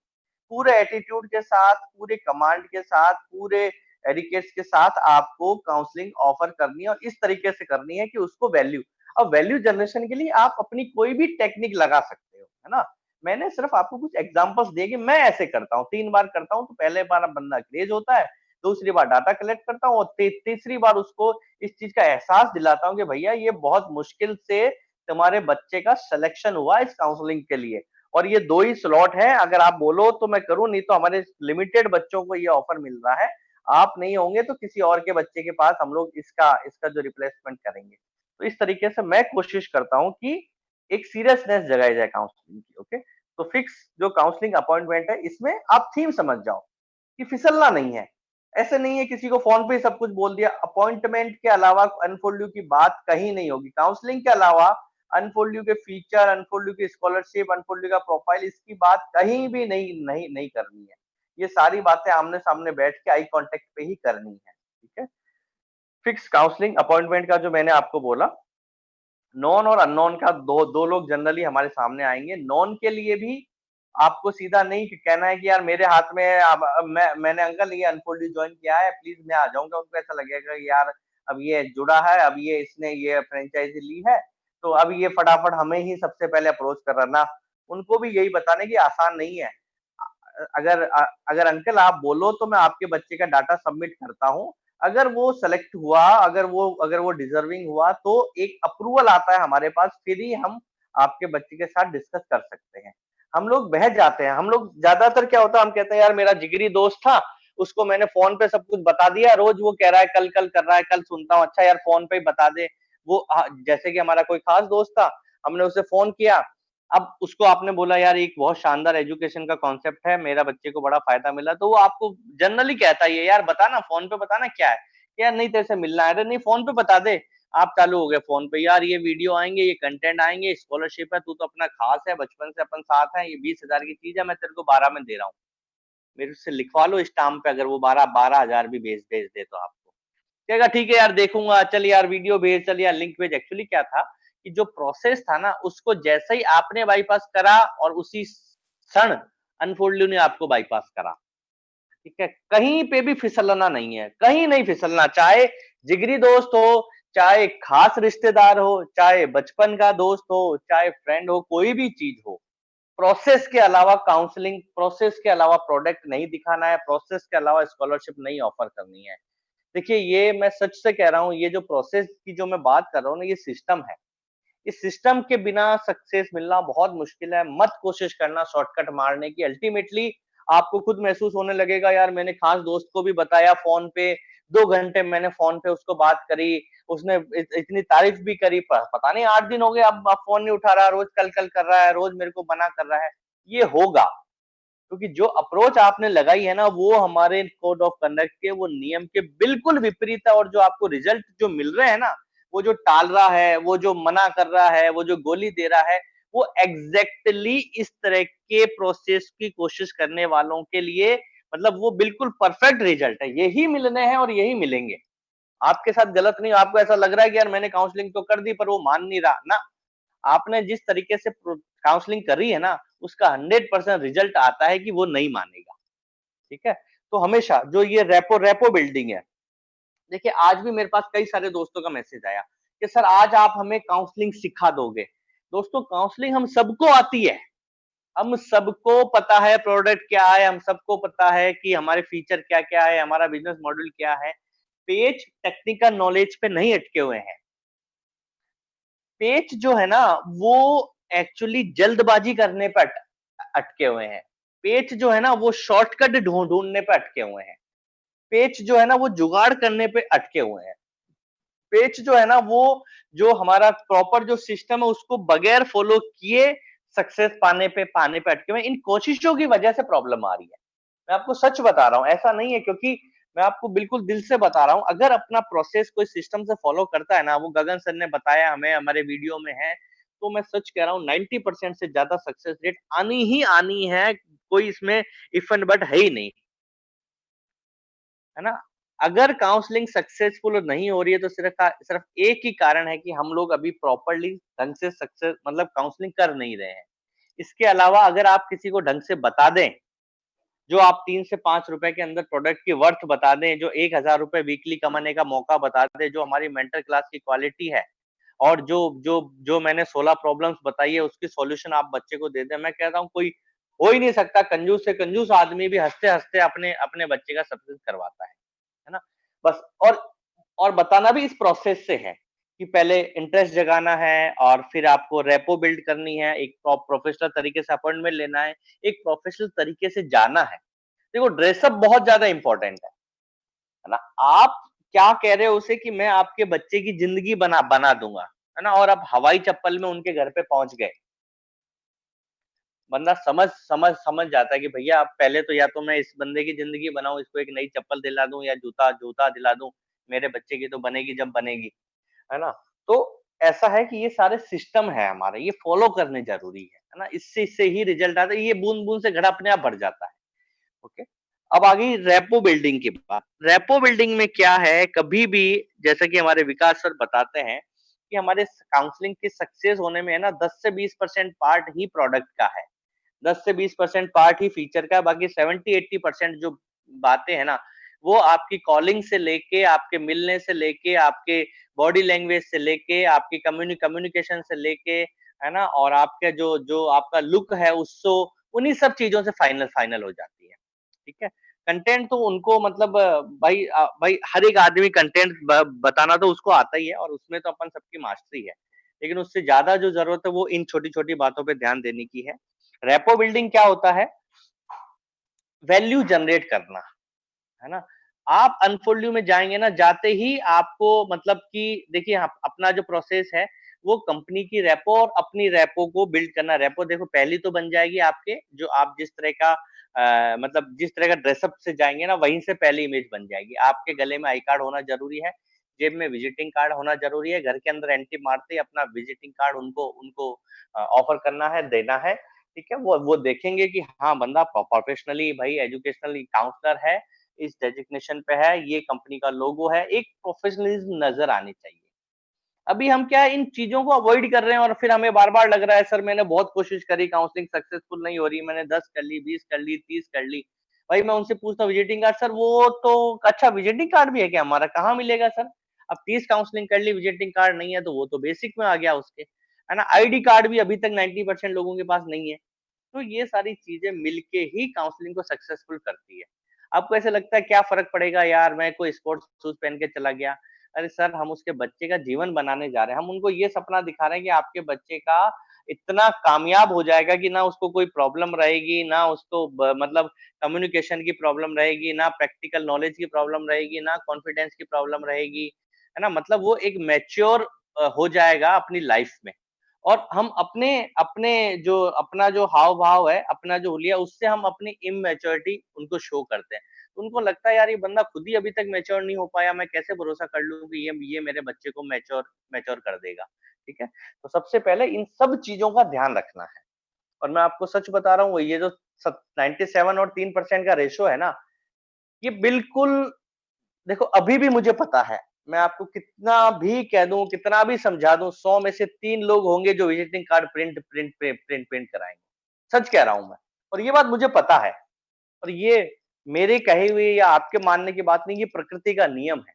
पूरे एटीट्यूड के साथ, पूरे कमांड के साथ, पूरे एडिकेट्स के साथ आपको काउंसलिंग ऑफर करनी है, और इस तरीके से करनी है कि उसको वैल्यू, अब वैल्यू जनरेशन के लिए आप अपनी कोई भी टेक्निक लगा सकते हो, है ना। मैंने सिर्फ आपको कुछ एग्जांपल्स दिए कि मैं ऐसे करता हूँ, 3 बार करता हूँ, तो पहले बार बंदा क्रेज होता है, दूसरी बार डाटा कलेक्ट करता हूँ, और तीसरी बार उसको इस चीज का एहसास दिलाता हूँ कि भैया ये बहुत मुश्किल से तुम्हारे बच्चे का सिलेक्शन हुआ इस काउंसलिंग के लिए, और ये 2 ही स्लॉट है, अगर आप बोलो तो मैं करूं, नहीं तो हमारे लिमिटेड बच्चों को ये ऑफर मिल रहा है, आप नहीं होंगे तो किसी और के बच्चे के पास हम लोग इसका इसका जो रिप्लेसमेंट करेंगे। तो इस तरीके से मैं कोशिश करता हूं कि एक सीरियसनेस जगाई जाए काउंसलिंग की। ओके, तो फिक्स जो काउंसलिंग अपॉइंटमेंट है, इसमें आप थीम समझ जाओ कि फिसलना नहीं है। ऐसे नहीं है किसी को फोन पे ही सब कुछ बोल दिया। अपॉइंटमेंट के अलावा अनफोल्ड यू की बात कहीं नहीं होगी। काउंसलिंग के अलावा अनफोल्ड यू के फीचर, अनफोल्ड यू की स्कॉलरशिप, अनफोल्ड यू का प्रोफाइल, इसकी बात कहीं भी नहीं करनी है। ये सारी बातें आमने सामने बैठ के आई कांटेक्ट पे ही करनी है। ठीक है। फिक्स काउंसलिंग अपॉइंटमेंट का जो मैंने आपको बोला, नॉन और अननोन का दो दो लोग जनरली हमारे सामने आएंगे। नॉन के लिए भी आपको सीधा नहीं कहना है कि यार मेरे हाथ में मैंने अंकल ये अनफोल्ड ज्वाइन किया है, प्लीज मैं आ जाऊंगा। उनको ऐसा लगेगा कि यार अब ये जुड़ा है, अब ये इसने ये फ्रेंचाइजी ली है, तो अब ये फटाफट हमें ही सबसे पहले अप्रोच कर रहा ना। उनको भी यही बताने की आसान नहीं है। अगर अगर अंकल आप बोलो तो मैं आपके बच्चे का डाटा सबमिट करता हूँ। अगर वो सेलेक्ट हुआ, अगर वो डिजर्विंग हुआ, तो एक अप्रूवल आता है हमारे पास, फिर ही हम आपके बच्चे के साथ डिस्कस कर सकते हैं। हम लोग बहक जाते हैं। हम लोग ज्यादातर क्या होता है, हम कहते हैं यार मेरा जिगरी दोस्त था, उसको मैंने फोन पे सब कुछ बता दिया, रोज वो कह रहा है कल कल कर रहा है, कल सुनता हूँ, अच्छा यार फोन पे ही बता दे। वो जैसे कि हमारा कोई खास दोस्त था, हमने उसे फोन किया, अब उसको आपने बोला यार एक बहुत शानदार एजुकेशन का कॉन्सेप्ट है, मेरा बच्चे को बड़ा फायदा मिला, तो वो आपको जनरली कहता है यार बता ना, फोन पे बता ना क्या है। यार नहीं तेरे से मिलना है, अरे नहीं फोन पे बता दे। आप चालू हो गए फोन पे, यार ये वीडियो आएंगे, ये कंटेंट आएंगे, स्कॉलरशिप है, तू तो अपना खास है, बचपन से अपन साथ है, ये 20,000 की चीज है, मैं तेरे को 12 में दे रहा हूँ, मेरे से लिखवा लो स्टाम्प पे, अगर वो 12,000 भी भेज भेज दे तो आपको कहेगा ठीक है यार देखूंगा, चल यार वीडियो भेज, चल यार लिंक भेज। एक्चुअली क्या था कि जो प्रोसेस था ना, उसको जैसे ही आपने बाईपास करा और उसी क्षण अनफोल्ड ने आपको बाईपास करा। ठीक है। कहीं पे भी फिसलना नहीं है, कहीं नहीं फिसलना, चाहे जिगरी दोस्त हो, चाहे खास रिश्तेदार हो, चाहे बचपन का दोस्त हो, चाहे फ्रेंड हो, कोई भी चीज हो, प्रोसेस के अलावा काउंसलिंग, प्रोसेस के अलावा प्रोडक्ट नहीं दिखाना है, प्रोसेस के अलावा स्कॉलरशिप नहीं ऑफर करनी है। देखिए ये मैं सच से कह रहा हूँ, ये जो प्रोसेस की जो मैं बात कर रहा हूँ ना, ये सिस्टम है। इस सिस्टम के बिना सक्सेस मिलना बहुत मुश्किल है। मत कोशिश करना शॉर्टकट मारने की। अल्टीमेटली आपको खुद महसूस होने लगेगा यार मैंने खास दोस्त को भी बताया फोन पे, 2 घंटे मैंने फोन पे उसको बात करी, उसने इतनी तारीफ भी करी, पता नहीं 8 दिन हो गए अब फोन नहीं उठा रहा, रोज कल कल कर रहा है, रोज मेरे को मना कर रहा है। ये होगा क्योंकि जो अप्रोच आपने लगाई है ना, वो हमारे कोड ऑफ कंडक्ट के, वो नियम के बिल्कुल विपरीत है। और जो आपको रिजल्ट जो मिल रहे हैं ना, वो जो टाल रहा है, वो जो मना कर रहा है, वो जो गोली दे रहा है, वो एग्जैक्टली इस तरह के प्रोसेस की कोशिश करने वालों के लिए, मतलब वो बिल्कुल परफेक्ट रिजल्ट है। यही मिलने हैं और यही मिलेंगे। आपके साथ गलत नहीं, आपको ऐसा लग रहा है कि यार मैंने काउंसलिंग तो कर दी पर वो मान नहीं रहा ना, आपने जिस तरीके से काउंसलिंग करी है ना, उसका 100% रिजल्ट आता है कि वो नहीं मानेगा। ठीक है। तो हमेशा जो ये रेपो रेपो बिल्डिंग है, देखिए आज भी मेरे पास कई सारे दोस्तों का मैसेज आया कि सर आज आप हमें काउंसलिंग सिखा दोगे। दोस्तों काउंसलिंग हम सबको आती है, हम सबको पता है प्रोडक्ट क्या है, हम सबको पता है कि हमारे फीचर क्या क्या है, हमारा बिजनेस मॉडल क्या है। पेज टेक्निकल नॉलेज पे नहीं अटके हुए हैं। पेच जो है ना, वो एक्चुअली जल्दबाजी करने पे अटके हुए हैं। पेच जो है ना, वो शॉर्टकट ढूंढने पे अटके हुए हैं। पेच जो है ना, वो जुगाड़ करने पे अटके हुए हैं। पेच जो है ना, वो जो हमारा प्रॉपर जो सिस्टम है उसको बगैर फॉलो किए सक्सेस पाने पे अटके हुए हैं। इन कोशिशों की वजह से प्रॉब्लम आ रही है। मैं आपको सच बता रहा हूँ, ऐसा नहीं है, क्योंकि मैं आपको बिल्कुल दिल से बता रहा हूँ, अगर अपना प्रोसेस कोई सिस्टम से फॉलो करता है ना, वो गगन सर ने बताया हमें, हमारे वीडियो में है, तो मैं सच कह रहा हूँ 90% से ज्यादा सक्सेस रेट आनी ही आनी है। कोई इसमें इफ एंड बट है ही नहीं, है ना। अगर काउंसलिंग सक्सेसफुल नहीं हो रही है तो सिर्फ एक ही कारण है कि हम लोग अभी प्रॉपरली ढंग से सक्सेस मतलब काउंसलिंग कर नहीं रहे हैं। इसके अलावा अगर आप किसी को ढंग से बता दें, जो आप 3 से 5 रुपए के अंदर प्रोडक्ट की वर्थ बता दें, जो 1,000 रुपए वीकली कमाने का मौका बता दें, जो हमारी मेंटर क्लास की क्वालिटी है, और जो जो जो मैंने 16 प्रॉब्लम्स बताई है उसकी सॉल्यूशन आप बच्चे को दे दें, मैं कहता हूँ कोई हो ही नहीं सकता, कंजूस से कंजूस आदमी भी हंसते हंसते अपने अपने बच्चे का सक्सेस करवाता है ना। बस और बताना भी इस प्रोसेस से है कि पहले इंटरेस्ट जगाना है, और फिर आपको रेपो बिल्ड करनी है, एक प्रोफेशनल तरीके से अपॉइंटमेंट लेना है, एक प्रोफेशनल तरीके से जाना है। देखो ड्रेसअप बहुत ज्यादा इंपॉर्टेंट है ना। आप क्या कह रहे हो उसे कि मैं आपके बच्चे की जिंदगी बना बना दूंगा, है ना, और आप हवाई चप्पल में उनके घर पे पहुंच गए, बंदा समझ जाता है कि भैया आप पहले तो या तो मैं इस बंदे की जिंदगी बनाऊं, इसको एक नई चप्पल दिला दूं या जूता जूता दिला दूं, मेरे बच्चे की तो बनेगी जब बनेगी, है ना? तो ऐसा है कि ये सारे सिस्टम है हमारे, ये फॉलो करने जरूरी है ना? इससे ही रिजल्ट आता है, ये बूंद बूंद से घड़ा अपने आप भर जाता है। ओके, अब आ गई रेपो बिल्डिंग की बात। रेपो बिल्डिंग में क्या है, कभी भी जैसा कि हमारे विकास सर बताते हैं कि हमारे काउंसलिंग के सक्सेस होने में है ना 10 से 20% पार्ट ही प्रोडक्ट का है, 10 से 20% पार्ट ही फीचर का है, बाकी 70-80% जो बातें हैं ना, वो आपकी कॉलिंग से लेके, आपके मिलने से लेके, आपके बॉडी लैंग्वेज से लेके, आपकी कम्युनिकेशन से लेके, है ना? और आपका जो जो आपका लुक है उससे, उन्हीं सब चीजों से फाइनल फाइनल हो जाती है। ठीक है? कंटेंट तो उनको मतलब भाई हर एक आदमी कंटेंट बताना तो उसको आता ही है, और उसमें तो अपन सबकी मास्टरी है। लेकिन उससे ज्यादा जो जरूरत है वो इन छोटी-छोटी बातों पे ध्यान देने की है। रेपो बिल्डिंग क्या होता है? वैल्यू जनरेट करना, है ना? आप अनफोल्डियो में जाएंगे ना, जाते ही आपको मतलब कि देखिए अपना जो प्रोसेस है वो कंपनी की रेपो और अपनी रेपो को बिल्ड करना। रेपो देखो पहली तो बन जाएगी आपके, जो आप जिस तरह का मतलब जिस तरह का ड्रेसअप से जाएंगे ना, वहीं से पहली इमेज बन जाएगी। आपके गले में आई कार्ड होना जरूरी है, जेब में विजिटिंग कार्ड होना जरूरी है, घर के अंदर एंट्री मारते ही अपना विजिटिंग कार्ड उनको उनको ऑफर करना है, देना है। ठीक है, वो देखेंगे कि हाँ बंदा प्रोफेशनली भाई एजुकेशनली काउंसलर है, इस डेजिग्नेशन पे है, ये कंपनी का लोगो है, एक प्रोफेशनलिज्म नजर आनी चाहिए। अभी हम क्या है, इन चीजों को अवॉइड कर रहे हैं, और फिर हमें बार बार लग रहा है सर मैंने बहुत कोशिश करी, काउंसलिंग सक्सेसफुल नहीं हो रही, मैंने 10 कर ली, 20 कर ली, 30 कर ली। भाई मैं उनसे पूछता हूँ विजिटिंग कार्ड, सर वो तो अच्छा विजिटिंग कार्ड भी है क्या हमारा, कहाँ मिलेगा सर? अब 30 काउंसलिंग कर ली, विजिटिंग कार्ड नहीं है, तो वो तो बेसिक में आ गया उसके, है ना? आईडी कार्ड भी अभी तक 90% लोगों के पास नहीं है। तो ये सारी चीजें मिलके ही काउंसलिंग को सक्सेसफुल करती है। आपको ऐसे लगता है क्या फर्क पड़ेगा यार, मैं कोई स्पोर्ट्स शूज पहन के चला गया, अरे सर हम उसके बच्चे का जीवन बनाने जा रहे हैं, हम उनको ये सपना दिखा रहे हैं कि आपके बच्चे का इतना कामयाब हो जाएगा कि ना उसको कोई प्रॉब्लम रहेगी, ना उसको मतलब कम्युनिकेशन की प्रॉब्लम रहेगी, ना प्रैक्टिकल नॉलेज की प्रॉब्लम रहेगी, ना कॉन्फिडेंस की प्रॉब्लम रहेगी, है ना? मतलब वो एक मैच्योर हो जाएगा अपनी लाइफ में। और हम अपने अपने जो अपना जो हाव भाव है, अपना जो हुलिया, उससे हम अपनी इमेच्योरिटी उनको शो करते हैं। उनको लगता है यार ये बंदा खुद ही अभी तक मैच्योर नहीं हो पाया, मैं कैसे भरोसा कर लूं कि ये मेरे बच्चे को मैच्योर मैच्योर कर देगा। ठीक है, तो सबसे पहले इन सब चीजों का ध्यान रखना है। और मैं आपको सच बता रहा हूँ, ये जो 97 और 3% का रेशो है ना, ये बिल्कुल, देखो अभी भी मुझे पता है, मैं आपको कितना भी कह दूं, कितना भी समझा दूं, 100 में से 3 लोग होंगे जो विजिटिंग कार्ड प्रिंट कराएंगे। सच कह रहा हूं मैं, और ये बात मुझे पता है। और ये मेरे कहे हुए या आपके मानने की बात नहीं, ये प्रकृति का नियम है।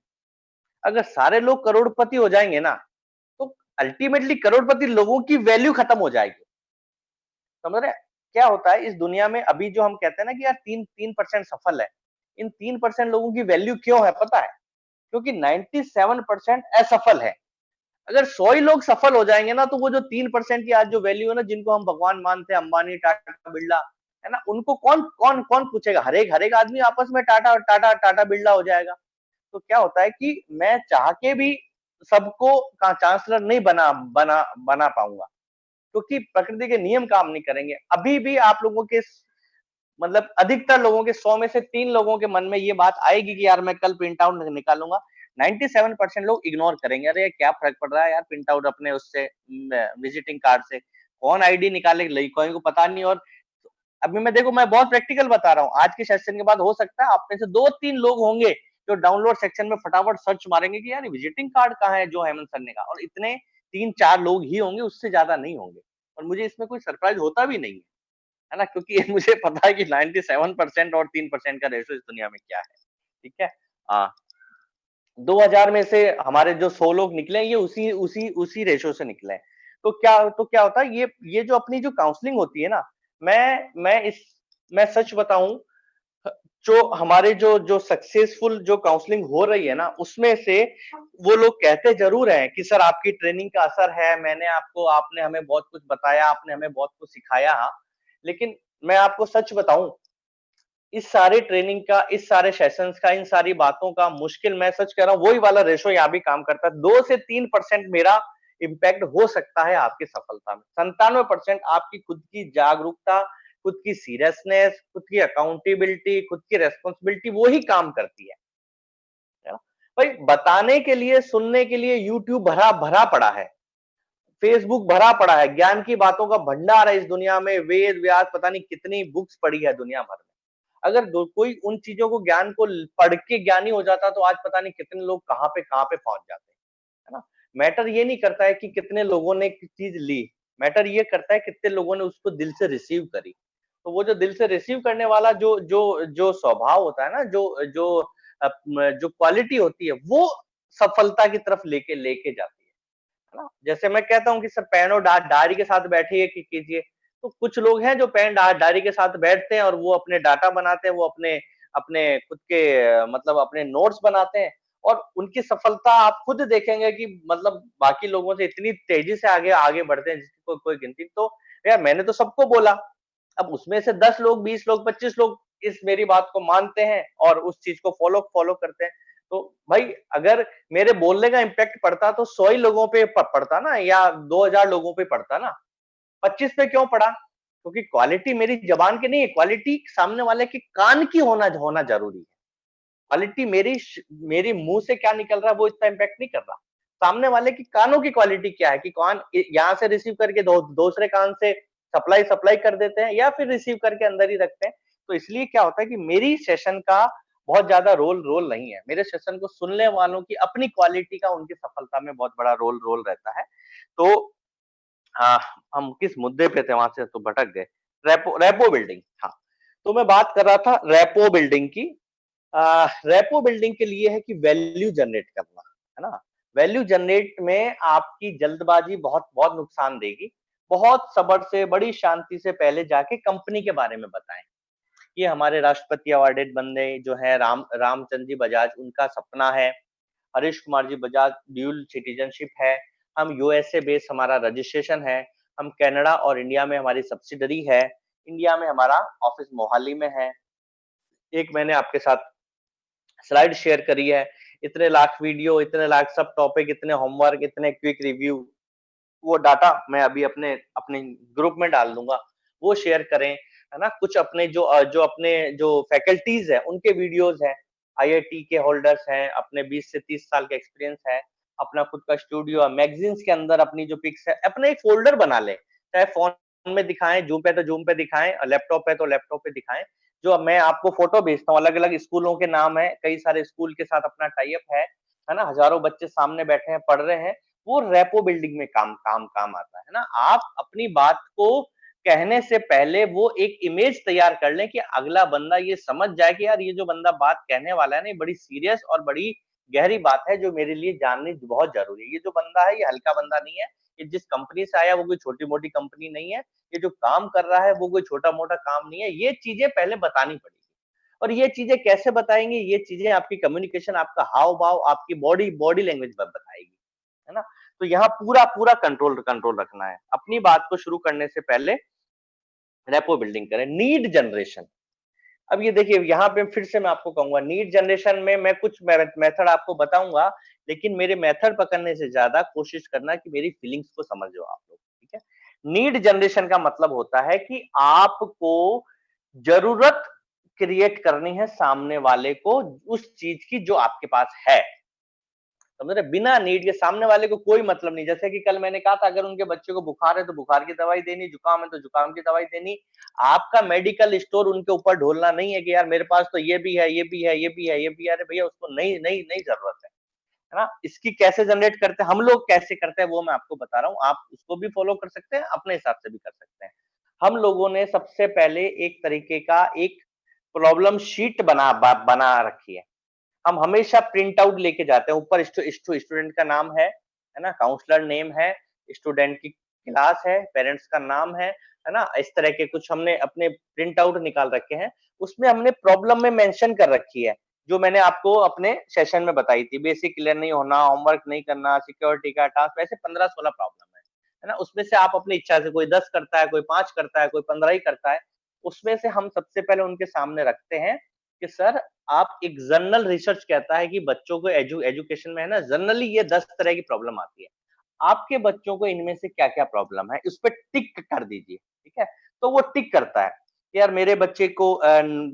अगर सारे लोग करोड़पति हो जाएंगे ना, तो अल्टीमेटली करोड़पति लोगों की वैल्यू खत्म हो जाएगी। समझ रहे हैं? क्या होता है इस दुनिया में, अभी जो हम कहते हैं ना कि यार 3% सफल है, इन 3% लोगों की वैल्यू क्यों है पता है? क्योंकि 97% असफल है। अगर 100 ही लोग सफल हो जाएंगे ना, तो वो जो 3% की आज जो वैल्यू है ना, जिनको हम भगवान मानते हैं, अंबानी, टाटा, बिरला, है ना, उनको कौन कौन कौन पूछेगा? हर एक आदमी आपस में टाटा टाटा टाटा बिरला हो जाएगा। तो क्या होता है कि मैं चाह के भी सबको का चांसलर नहीं बना पाऊंगा, क्योंकि प्रकृति के नियम काम नहीं करेंगे। अभी भी आप लोगों के मतलब अधिकतर लोगों के 100 में से 3 लोगों के मन में ये बात आएगी कि यार मैं कल प्रिंट आउट निकालूंगा। 97% लोग इग्नोर करेंगे, अरे क्या फर्क पड़ रहा है यार, प्रिंट आउट अपने उससे विजिटिंग कार्ड से कौन आईडी निकाले, कोई को पता नहीं। और अभी मैं देखो, मैं बहुत प्रैक्टिकल बता रहा हूँ, आज के सेशन के बाद हो सकता है आप में से 2-3 लोग होंगे जो डाउनलोड सेक्शन में फटाफट सर्च मारेंगे कि यार विजिटिंग कार्ड कहाँ है जो हेमंत सर ने कहा, और इतने 3-4 लोग ही होंगे, उससे ज्यादा नहीं होंगे। और मुझे इसमें कोई सरप्राइज होता भी नहीं है ना, क्योंकि मुझे पता है कि 97% और 3% का रेशो इस दुनिया में क्या है। ठीक है, आ, 2000 में से हमारे जो 100 लोग निकले, ये उसी उसी उसी रेशो से निकले हैं। तो क्या होता है, ये जो अपनी जो काउंसलिंग होती है ना, मैं सच बताऊं, जो हमारे जो जो सक्सेसफुल जो काउंसलिंग हो रही है ना, उसमें से वो लोग कहते जरूर हैं कि सर आपकी ट्रेनिंग का असर है, आपने हमें बहुत कुछ बताया, आपने हमें बहुत कुछ सिखाया। लेकिन मैं आपको सच बताऊं, इस सारे ट्रेनिंग का, इस सारे सेशंस का, इन सारी बातों का मुश्किल, मैं सच कह रहा हूं, वही वाला रेशो यहाँ भी काम करता है। 2 से 3% मेरा इम्पैक्ट हो सकता है आपकी सफलता में। 97% आपकी खुद की जागरूकता, खुद की सीरियसनेस, खुद की अकाउंटेबिलिटी, खुद की रेस्पॉन्सिबिलिटी वो ही काम करती है ना? भाई बताने के लिए, सुनने के लिए यूट्यूब भरा भरा पड़ा है, फेसबुक भरा पड़ा है, ज्ञान की बातों का भंडार है इस दुनिया में, वेद व्यास पता नहीं कितनी बुक्स पढ़ी है दुनिया भर में। अगर कोई उन चीजों को, ज्ञान को पढ़ के ज्ञानी हो जाता तो आज पता नहीं कितने लोग कहाँ पे पहुंच जाते, है ना? मैटर ये नहीं करता है कि कितने लोगों ने चीज ली, मैटर ये करता है कितने लोगों ने उसको दिल से रिसीव करी। तो वो जो दिल से रिसीव करने वाला जो जो जो स्वभाव होता है ना, जो जो जो क्वालिटी होती है, वो सफलता की तरफ लेके लेके जाती है ना? जैसे मैं कहता हूँ कि सर पेन और डायरी के साथ बैठिए कीजिए, तो कुछ लोग हैं जो पेन डायरी के साथ बैठते हैं और वो अपने डाटा बनाते हैं, वो अपने अपने खुद के मतलब अपने नोट्स बनाते हैं, और उनकी सफलता आप खुद देखेंगे कि मतलब बाकी लोगों से इतनी तेजी से आगे आगे बढ़ते हैं जिसकी कोई गिनती। तो यार मैंने तो सबको बोला, अब उसमें से 10 लोग, 20 लोग, 25 लोग इस मेरी बात को मानते हैं और उस चीज को फॉलो फॉलो करते हैं। तो भाई अगर मेरे बोलने का इम्पैक्ट पड़ता तो 100 ही लोगों पे पड़ता ना, या 2000 लोगों पे पड़ता ना, 25 पे क्यों पड़ा? क्योंकि क्वालिटी मेरी जबान की नहीं है, क्वालिटी सामने वाले के कान की होना होना जरूरी है। क्वालिटी मेरी मुंह से क्या निकल रहा है वो इतना इम्पैक्ट नहीं कर रहा, सामने वाले की कानों की क्वालिटी क्या है, कि कान यहाँ से रिसीव करके दूसरे कान से सप्लाई सप्लाई कर देते हैं या फिर रिसीव करके अंदर ही रखते हैं। तो इसलिए क्या होता है कि मेरी सेशन का बहुत ज्यादा रोल रोल नहीं है, मेरे सेशन को सुनने वालों की अपनी क्वालिटी का उनकी सफलता में बहुत बड़ा रोल रोल रहता है। तो हाँ, हम किस मुद्दे पे थे, वहां से तो भटक गए। रेपो रेपो बिल्डिंग, हाँ। तो मैं बात कर रहा था रेपो बिल्डिंग की। रेपो बिल्डिंग के लिए है कि वैल्यू जनरेट करना, है ना? वैल्यू जनरेट में आपकी जल्दबाजी बहुत बहुत नुकसान देगी। बहुत सब्र से, बड़ी शांति से पहले जाके कंपनी के बारे में बताएं। ये हमारे राष्ट्रपति अवार्डेड बंदे जो है रामचंद्र जी बजाज, उनका सपना है। हरीश कुमार जी बजाज ड्यूल सिटीजनशिप है। हम यूएसए बेस हमारा रजिस्ट्रेशन है। हम कनाडा और इंडिया में हमारी सब्सिडरी है। इंडिया में हमारा ऑफिस मोहाली में है। एक मैंने आपके साथ स्लाइड शेयर करी है, इतने लाख वीडियो, इतने लाख सब टॉपिक, इतने होमवर्क, इतने क्विक रिव्यू, वो डाटा मैं अभी अपने अपने ग्रुप में डाल दूंगा, वो शेयर करें, है ना? कुछ अपने जो अपने जो फैकल्टीज है उनके वीडियोस हैं, आईआईटी के होल्डर्स हैं, अपने 20 से 30 साल का एक्सपीरियंस है, अपना खुद का स्टूडियो, मैगजीन्स के अंदर अपनी जो पिक्स है, अपने एक फोल्डर बना ले, चाहे फोन में दिखाएं, जूम पे तो जूम पे दिखाएं, लैपटॉप पे तो लैपटॉप पे दिखाएं। जो मैं आपको फोटो भेजता हूँ, अलग अलग स्कूलों के नाम है, कई सारे स्कूल के साथ अपना टाई अप है ना? हजारों बच्चे सामने बैठे हैं, पढ़ रहे हैं, वो रेपो बिल्डिंग में काम काम काम आता है ना? आप अपनी बात को कहने से पहले वो एक इमेज तैयार कर लें कि अगला बंदा ये समझ जाए कि यार ये जो बंदा बात कहने वाला है ना, ये बड़ी सीरियस और बड़ी गहरी बात है जो मेरे लिए जाननी बहुत जरूरी है। ये जो बंदा है ये हल्का बंदा नहीं है, ये जिस कंपनी से आया वो कोई छोटी मोटी कंपनी नहीं है, ये जो काम कर रहा है वो कोई छोटा मोटा काम नहीं है। ये चीजें पहले बतानी पड़ेगी, और ये चीजें कैसे बताएंगे? ये चीजें आपकी कम्युनिकेशन, आपका हाव भाव, आपकी बॉडी बॉडी लैंग्वेज बताएगी, है ना? तो यहाँ पूरा पूरा कंट्रोल कंट्रोल रखना है। अपनी बात को शुरू करने से पहले रेपो बिल्डिंग करें। नीड जनरेशन, अब ये देखिए यहाँ पे फिर से मैं आपको कहूंगा, नीड जनरेशन में मैं कुछ मेथड आपको बताऊंगा, लेकिन मेरे मेथड पकड़ने से ज्यादा कोशिश करना कि मेरी फीलिंग्स को समझो आप लोग, ठीक है? नीड जनरेशन का मतलब होता है कि आपको जरूरत क्रिएट करनी है सामने वाले को उस चीज की जो आपके पास है। समझ रहे? बिना नीड के सामने वाले को कोई मतलब नहीं। जैसे कि कल मैंने कहा था, अगर उनके बच्चे को बुखार है तो बुखार की दवाई देनी, जुकाम है तो जुकाम की दवाई देनी। आपका मेडिकल स्टोर उनके ऊपर ढोलना नहीं है कि यार मेरे पास तो ये भी है, ये भी है, ये भी है, ये भी है। अरे भैया उसको नहीं नहीं नहीं जरूरत है ना? इसकी कैसे जनरेट करते हैं हम लोग, कैसे करते हैं वो मैं आपको बता रहा हूँ। आप उसको भी फॉलो कर सकते हैं, अपने हिसाब से भी कर सकते हैं। हम लोगों ने सबसे पहले एक तरीके का एक प्रॉब्लम शीट बना रखी है। हम हमेशा प्रिंट आउट लेके जाते हैं, ऊपर स्टूडेंट का नाम है ना? काउंसलर नेम है, स्टूडेंट की क्लास है, पेरेंट्स का नाम है ना? इस तरह के कुछ हमने अपने प्रिंट आउट निकाल रखे हैं। उसमें हमने प्रॉब्लम में मेंशन कर रखी है, जो मैंने आपको अपने सेशन में बताई थी। बेसिक क्लियर नहीं होना, होमवर्क नहीं करना, सिक्योरिटी का टास्क, वैसे 15-16 प्रॉब्लम है ना? उसमें से आप अपनी इच्छा से, कोई 10 करता है, कोई 5 करता है, कोई 15 ही करता है। उसमें से हम सबसे पहले उनके सामने रखते हैं कि सर, आप एक जनरल रिसर्च कहता है कि बच्चों को एजुकेशन में है ना, जनरली ये 10 तरह की प्रॉब्लम आती है। आपके बच्चों को इनमें से क्या-क्या प्रॉब्लम है, उस पे टिक कर दीजिए, ठीक है? तो वो टिक करता है कि यार मेरे बच्चे को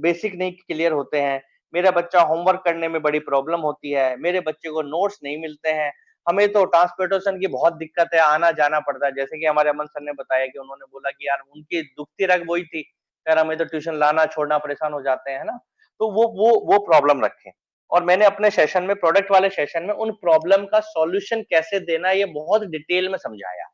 बेसिक नहीं क्लियर होते हैं, मेरा बच्चा होमवर्क करने में बड़ी प्रॉब्लम होती है, मेरे बच्चे को नोट्स नहीं मिलते हैं, हमें तो ट्रांसपोर्टेशन की बहुत दिक्कत है, आना-जाना पड़ता है। जैसे कि हमारे अमन सर ने बताया कि उन्होंने बोला कि यार उनकी दुखती रग वही थी, यार हमें तो ट्यूशन लाना, छोड़ना परेशान हो जाते हैं, है ना? तो वो प्रॉब्लम रखें। और मैंने अपने सेशन में प्रोडक्ट वाले सेशन में उन प्रॉब्लम का सॉल्यूशन कैसे देना है ये बहुत डिटेल में समझाया।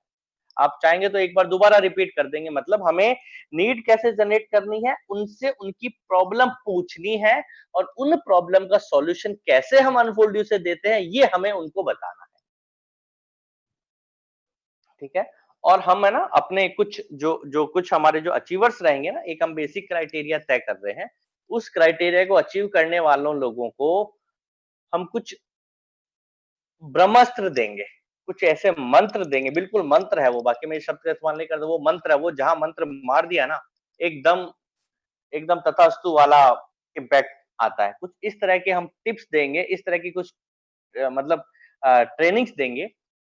आप चाहेंगे तो एक बार दोबारा रिपीट कर देंगे मतलब हमें नीड कैसे जनरेट करनी है, उनसे उनकी प्रॉब्लम पूछनी है और उन प्रॉब्लम का सॉल्यूशन कैसे हम अनफोल्ड से देते हैं, ये हमें उनको बताना है। ठीक है? और हम है ना अपने कुछ जो जो कुछ हमारे जो अचीवर्स रहेंगे ना, एक हम बेसिक क्राइटेरिया तय कर रहे हैं, उस क्राइटेरिया को अचीव करने वालों लोगों को हम कुछ ब्रह्मास्त्र देंगे, कुछ ऐसे मंत्र देंगे, बिल्कुल मंत्र है वो, बाकी मैं इस शब्द का इस्तेमाल नहीं करता, वो मंत्र है, वो जहाँ मंत्र मार दिया ना, एकदम एकदम तथास्तु वाला इम्पैक्ट आता है। कुछ इस तरह के हम टिप्स देंगे, इस तरह की कुछ मतलब ट्रेनिंग्स देंगे,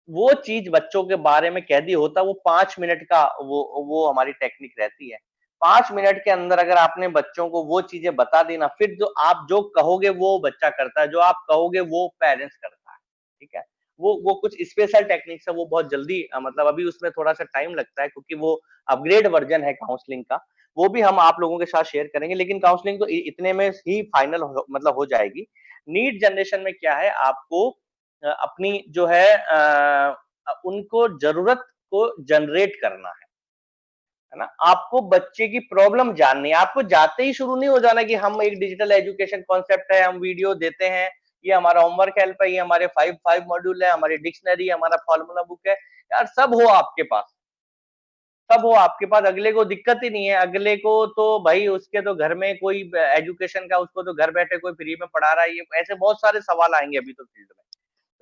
वो चीज़ बच्चों के बारे में कह दी होता वो 5 मिनट का वो हमारी टेक्निक रहती है। 5 मिनट के अंदर अगर आपने बच्चों को वो चीज़ें बता दी ना, फिर जो आप जो कहोगे वो बच्चा करता है, जो आप कहोगे वो पेरेंट्स करता है, ठीक है? वो कुछ स्पेशल टेक्निक्स है, वो बहुत जल्दी मतलब अभी उसमें थोड़ा-सा टाइम लगता है क्योंकि वो अपग्रेड वर्ज़न है काउंसलिंग का, वो भी हम आप लोगों के साथ शेयर करेंगे, लेकिन काउंसलिंग तो इ इतने में ही फाइनल हो मतलब हो जाएगी। नीड जनरेशन में क्या है आपको अपनी जो है उनको ज़रूरत को जनरेट करना है ना? आपको बच्चे की प्रॉब्लम जाननी है, आपको जाते ही शुरू नहीं हो जाना कि हम एक डिजिटल एजुकेशन कॉन्सेप्ट है, हम वीडियो देते हैं, ये हमारा होमवर्क हेल्प है, ये हमारे 5 मॉड्यूल है, हमारी डिक्शनरी है, हमारा फार्मूला बुक है, यार सब हो आपके पास। सब हो आपके पास, अगले को दिक्कत ही नहीं है, अगले को तो भाई उसके तो घर में कोई एजुकेशन का उसको तो घर बैठे कोई फ्री में पढ़ा रहा है, ये ऐसे बहुत सारे सवाल आएँगे अभी तो फील्ड में।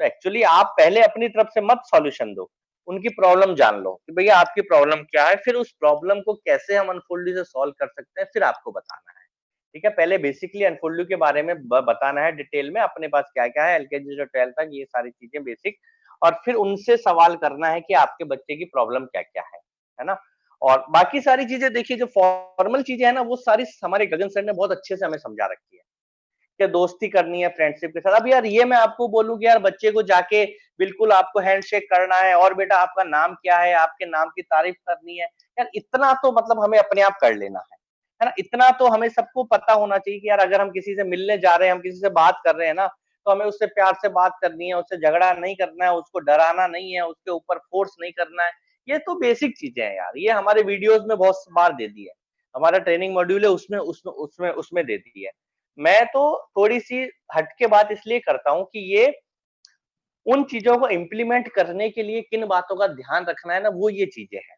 तो एक्चुअली आप पहले अपनी तरफ से मत सॉल्यूशन दो, उनकी प्रॉब्लम जान लो कि भैया आपकी प्रॉब्लम क्या है, फिर उस प्रॉब्लम को कैसे हम अनफोल्ड से सॉल्व कर सकते हैं, फिर आपको बताना है। ठीक है? पहले बेसिकली अनफोल्ड के बारे में बताना है डिटेल में अपने पास क्या-क्या है, एलकेजी से 12th तक ये सारी चीज़ें बेसिक और फिर उनसे सवाल करना है कि आपके बच्चे की प्रॉब्लम क्या-क्या है ना? और बाकी सारी चीज़ें देखिए जो फॉर्मल चीज़ें हैं ना, वो सारी हमारे गगन सर ने बहुत अच्छे से हमें समझा रखी है। कि दोस्ती करनी है फ्रेंडशिप के साथ। अब यार ये मैं आपको बोलूँ कि यार बच्चे को जाके बिल्कुल आपको हैंडशेक करना है और बेटा आपका नाम क्या है? आपके नाम की तारीफ करनी है। यार इतना तो मतलब हमें अपने आप कर लेना है ना? इतना तो हमें सबको पता होना चाहिए कि यार अगर हम किसी से मिलने जा रहे हैं, हम किसी से बात कर रहे हैं ना, तो हमें उससे प्यार से बात करनी है, उससे झगड़ा नहीं करना है, उसको डराना नहीं है, उसके ऊपर फोर्स नहीं करना है। ये तो बेसिक चीज़ें हैं यार, ये हमारे वीडियोज़ में बहुत बार दे दी है। हमारा ट्रेनिंग मॉड्यूल है उसमें उसमें उसमें उसमें दे दी है। मैं तो थोड़ी-सी हट के बात इसलिए करता हूँ कि ये उन चीज़ों को इम्प्लीमेंट करने के लिए किन बातों का ध्यान रखना है ना, वो ये चीज़ें हैं।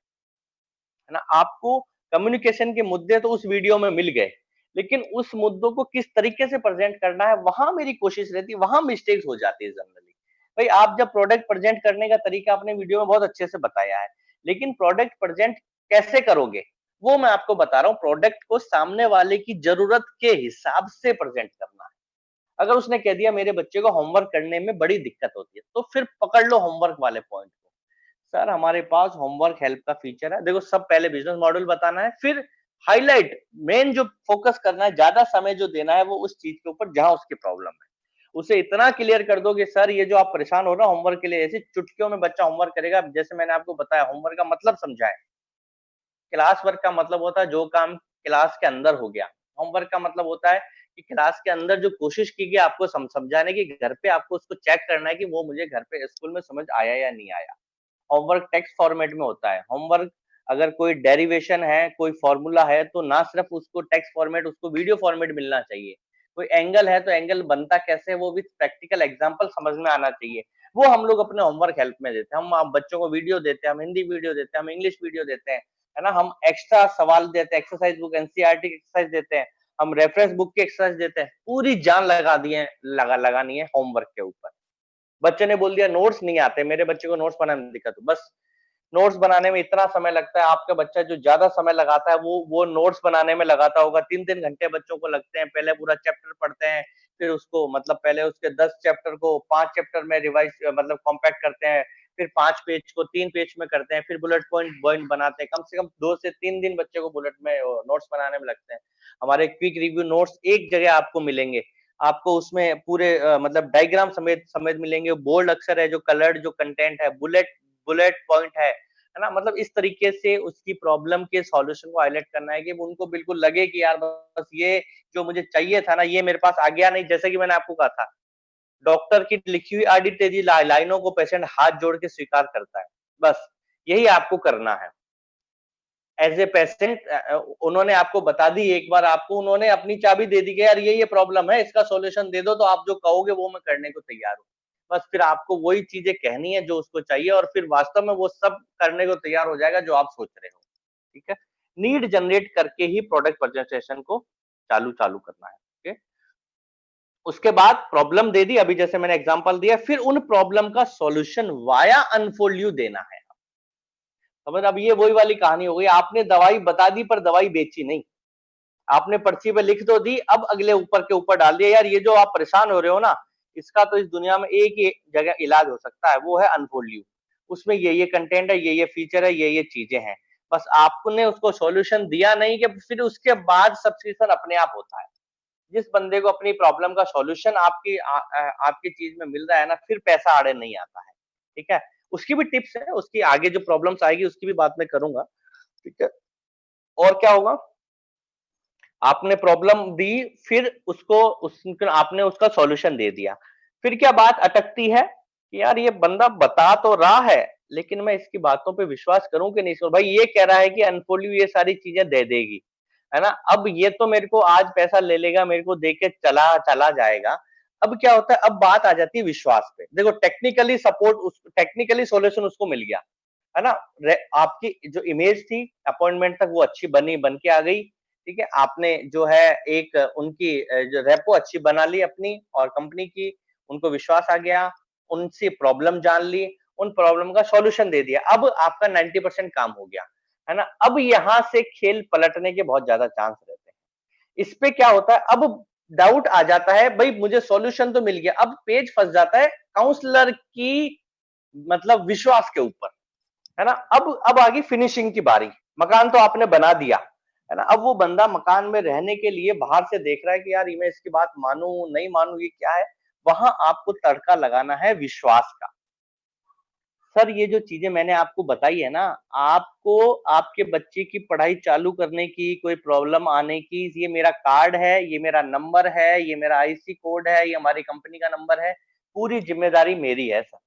है ना? आपको कम्युनिकेशन के मुद्दे तो उस वीडियो में मिल गए, लेकिन उस मुद्दों को किस तरीके से प्रेज़ेंट करना है, वहाँ मेरी कोशिश रहती है, वहाँ मिस्टेक्स हो जाती है जनरली। भाई आप जब प्रोडक्ट प्रेज़ेंट करने का तरीका आपने वीडियो में बहुत अच्छे से बताया है, लेकिन प्रोडक्ट प्रेज़ेंट कैसे करोगे? वो मैं आपको बता रहा हूँ, प्रोडक्ट को सामने वाले की ज़रूरत के हिसाब से प्रेज़ेंट करना है। अगर उसने कह दिया मेरे बच्चे को होमवर्क करने में बड़ी दिक्कत होती है, तो फिर पकड़ लो होमवर्क वाले पॉइंट को। सर हमारे पास होमवर्क हेल्प का फीचर है। देखो सब पहले बिज़नेस मॉडल बताना है, फिर हाइलाइट मेन जो फोकस करना है, ज़्यादा समय जो देना है वो उस चीज़ के ऊपर जहाँ उसकी प्रॉब्लम है। उसे इतना क्लियर कर दो कि सर ये जो आप परेशान हो रहे हो होमवर्क के लिए, ऐसी चुटकियों में बच्चा होमवर्क करेगा। जैसे मैंने आपको बताया होमवर्क का मतलब समझाएँ। क्लास वर्क का मतलब होता है जो काम क्लास के अंदर हो गया। होमवर्क का मतलब होता है कि क्लास के अंदर जो कोशिश की गई आपको समझाने की, घर पे आपको उसको चेक करना है कि वो मुझे घर पे स्कूल में समझ आया या नहीं आया। होमवर्क टेक्स्ट फॉर्मेट में होता है। होमवर्क अगर कोई डेरिवेशन है, कोई फ़ॉर्मूला है, तो ना सिर्फ़ उसको टेक्स्ट फॉर्मेट, उसको वीडियो फॉर्मेट मिलना चाहिए। कोई एंगल है, तो एंगल बनता कैसे है, वो विथ प्रैक्टिकल एग्ज़ाम्पल समझ में आना चाहिए। वो हम लोग अपने होमवर्क हेल्प में देते हैं। हम बच्चों को वीडियो देते हैं, हम हिंदी वीडियो देते हैं, हम इंग्लिश वीडियो देते हैं, है ना? हम एक्स्ट्रा सवाल देते हैं, एक्सरसाइज़ बुक एनसीईआरटी की एक्सरसाइज़ देते हैं, हम रेफरेंस बुक की एक्सरसाइज़ देते हैं। पूरी जान लगानी है होमवर्क के ऊपर। बच्चे ने बोल दिया नोट्स नहीं आते, मेरे बच्चे को नोट्स बनाने में दिक्कत है। बस नोट्स बनाने में इतना समय लगता है, आपका बच्चा जो ज़्यादा समय लगाता है, वो नोट्स बनाने में लगाता होगा। 3-3 घंटे बच्चों को लगते हैं, पहले पूरा चैप्टर पढ़ते हैं, फिर उसको मतलब पहले उसके 10 चैप्टर को 5 चैप्टर में रिवाइज़ मतलब कॉम्पैक्ट करते हैं, फिर 5 पेज को 3 पेज में करते हैं, फिर बुलेट पॉइंट बनाते हैं, कम से कम 2 से 3 दिन बच्चे को बुलेट में नोट्स बनाने में लगते हैं। हमारे क्विक रिव्यू नोट्स एक जगह आपको मिलेंगे, आपको उसमें पूरे मतलब डायग्राम समेत समेत मिलेंगे, बोल्ड अक्षर है, जो कलर्ड जो कंटेंट है, बुलेट बुलेट पॉइंट है ना? मतलब इस तरीके से उसकी प्रॉब्लम के सॉल्यूशन को हाईलाइट करना है कि उनको बिल्कुल लगे कि यार बस ये जो मुझे चाहिए था ना, ये मेरे पास आ गया नहीं। जैसे कि मैंने आपको कहा था, डॉक्टर की लिखी हुई आधी तेजी लाइनों को पेशेंट हाथ जोड़ के स्वीकार करता है। बस यही आपको करना है। एज ए पेशेंट उन्होंने आपको बता दी एक बार, आपको उन्होंने अपनी चाबी दे दी कि यार ये प्रॉब्लम है, इसका सॉल्यूशन दे दो, तो आप जो कहोगे वो मैं करने को तैयार हूँ। बस फिर आपको वही चीजें कहनी है जो उसको चाहिए, और फिर वास्तव में वो सब करने को तैयार हो जाएगा जो आप सोच रहे हो। ठीक है, नीड जनरेट करके ही प्रोडक्ट प्रेजेंटेशन को चालू चालू करना है। ओके, उसके बाद प्रॉब्लम दे दी, अभी जैसे मैंने एग्जांपल दिया, फिर उन प्रॉब्लम का सॉल्यूशन वाया अनफोल्ड यू देना है। समझ, अब ये वही वाली कहानी हो गई, आपने दवाई बता दी पर दवाई बेची नहीं। आपने पर्ची पे लिख तो दी, अब अगले ऊपर के ऊपर डाल दिया, यार ये जो आप परेशान हो रहे हो ना, इसका तो इस दुनिया में एक ही जगह इलाज हो सकता है, वो है अनफोल्ड यू। उसमें ये कंटेंट है, ये फीचर है, ये चीजें हैं। बस आपने उसको सॉल्यूशन दिया नहीं कि फिर उसके बाद सब्सक्रिप्शन अपने आप होता है। जिस बंदे को अपनी प्रॉब्लम का सॉल्यूशन आपकी चीज में मिल रहा है ना, फिर पैसा आड़े नहीं आता है। ठीक है, उसकी भी टिप्स है, उसकी आगे जो प्रॉब्लम्स आएगी उसकी भी बात मैं करूंगा। ठीक है, और क्या होगा, आपने प्रॉब्लम दी, फिर आपने उसका सॉल्यूशन दे दिया, फिर क्या बात अटकती है कि यार ये बंदा बता तो रहा है, लेकिन मैं इसकी बातों पे विश्वास करूं कि नहीं। भाई ये कह रहा है कि अनफोल्ड ये सारी चीजें दे देगी, है ना? अब ये तो मेरे को आज पैसा ले लेगा, मेरे को दे के चला चला जाएगा। अब क्या होता है, अब बात आ जाती है विश्वास पे। देखो, टेक्निकली सॉल्यूशन उसको मिल गया, है ना? आपकी जो इमेज थी अपॉइंटमेंट तक वो अच्छी बन के आ गई। ठीक है, आपने जो है एक उनकी जो रेपो अच्छी बना ली अपनी और कंपनी की, उनको विश्वास आ गया, उनसे प्रॉब्लम जान ली, उन प्रॉब्लम का सॉल्यूशन दे दिया। अब आपका 90% काम हो गया, है ना? अब यहाँ से खेल पलटने के बहुत ज्यादा चांस रहते हैं। इस पे क्या होता है, अब डाउट आ जाता है, भाई मुझे सॉल्यूशन तो मिल गया, अब पेज फंस जाता है काउंसलर की मतलब विश्वास के ऊपर, है ना? अब आ गई फिनिशिंग की बारी। मकान तो आपने बना दिया, है ना? अब वो बंदा मकान में रहने के लिए बाहर से देख रहा है कि यार मैं इसकी बात मानूं नहीं मानूं, ये क्या है। वहां आपको तड़का लगाना है विश्वास का। सर ये जो चीजें मैंने आपको बताई है ना, आपको आपके बच्चे की पढ़ाई चालू करने की, कोई प्रॉब्लम आने की, ये मेरा कार्ड है, ये मेरा नंबर है, ये मेरा आईसी कोड है, ये हमारी कंपनी का नंबर है, पूरी जिम्मेदारी मेरी है सर।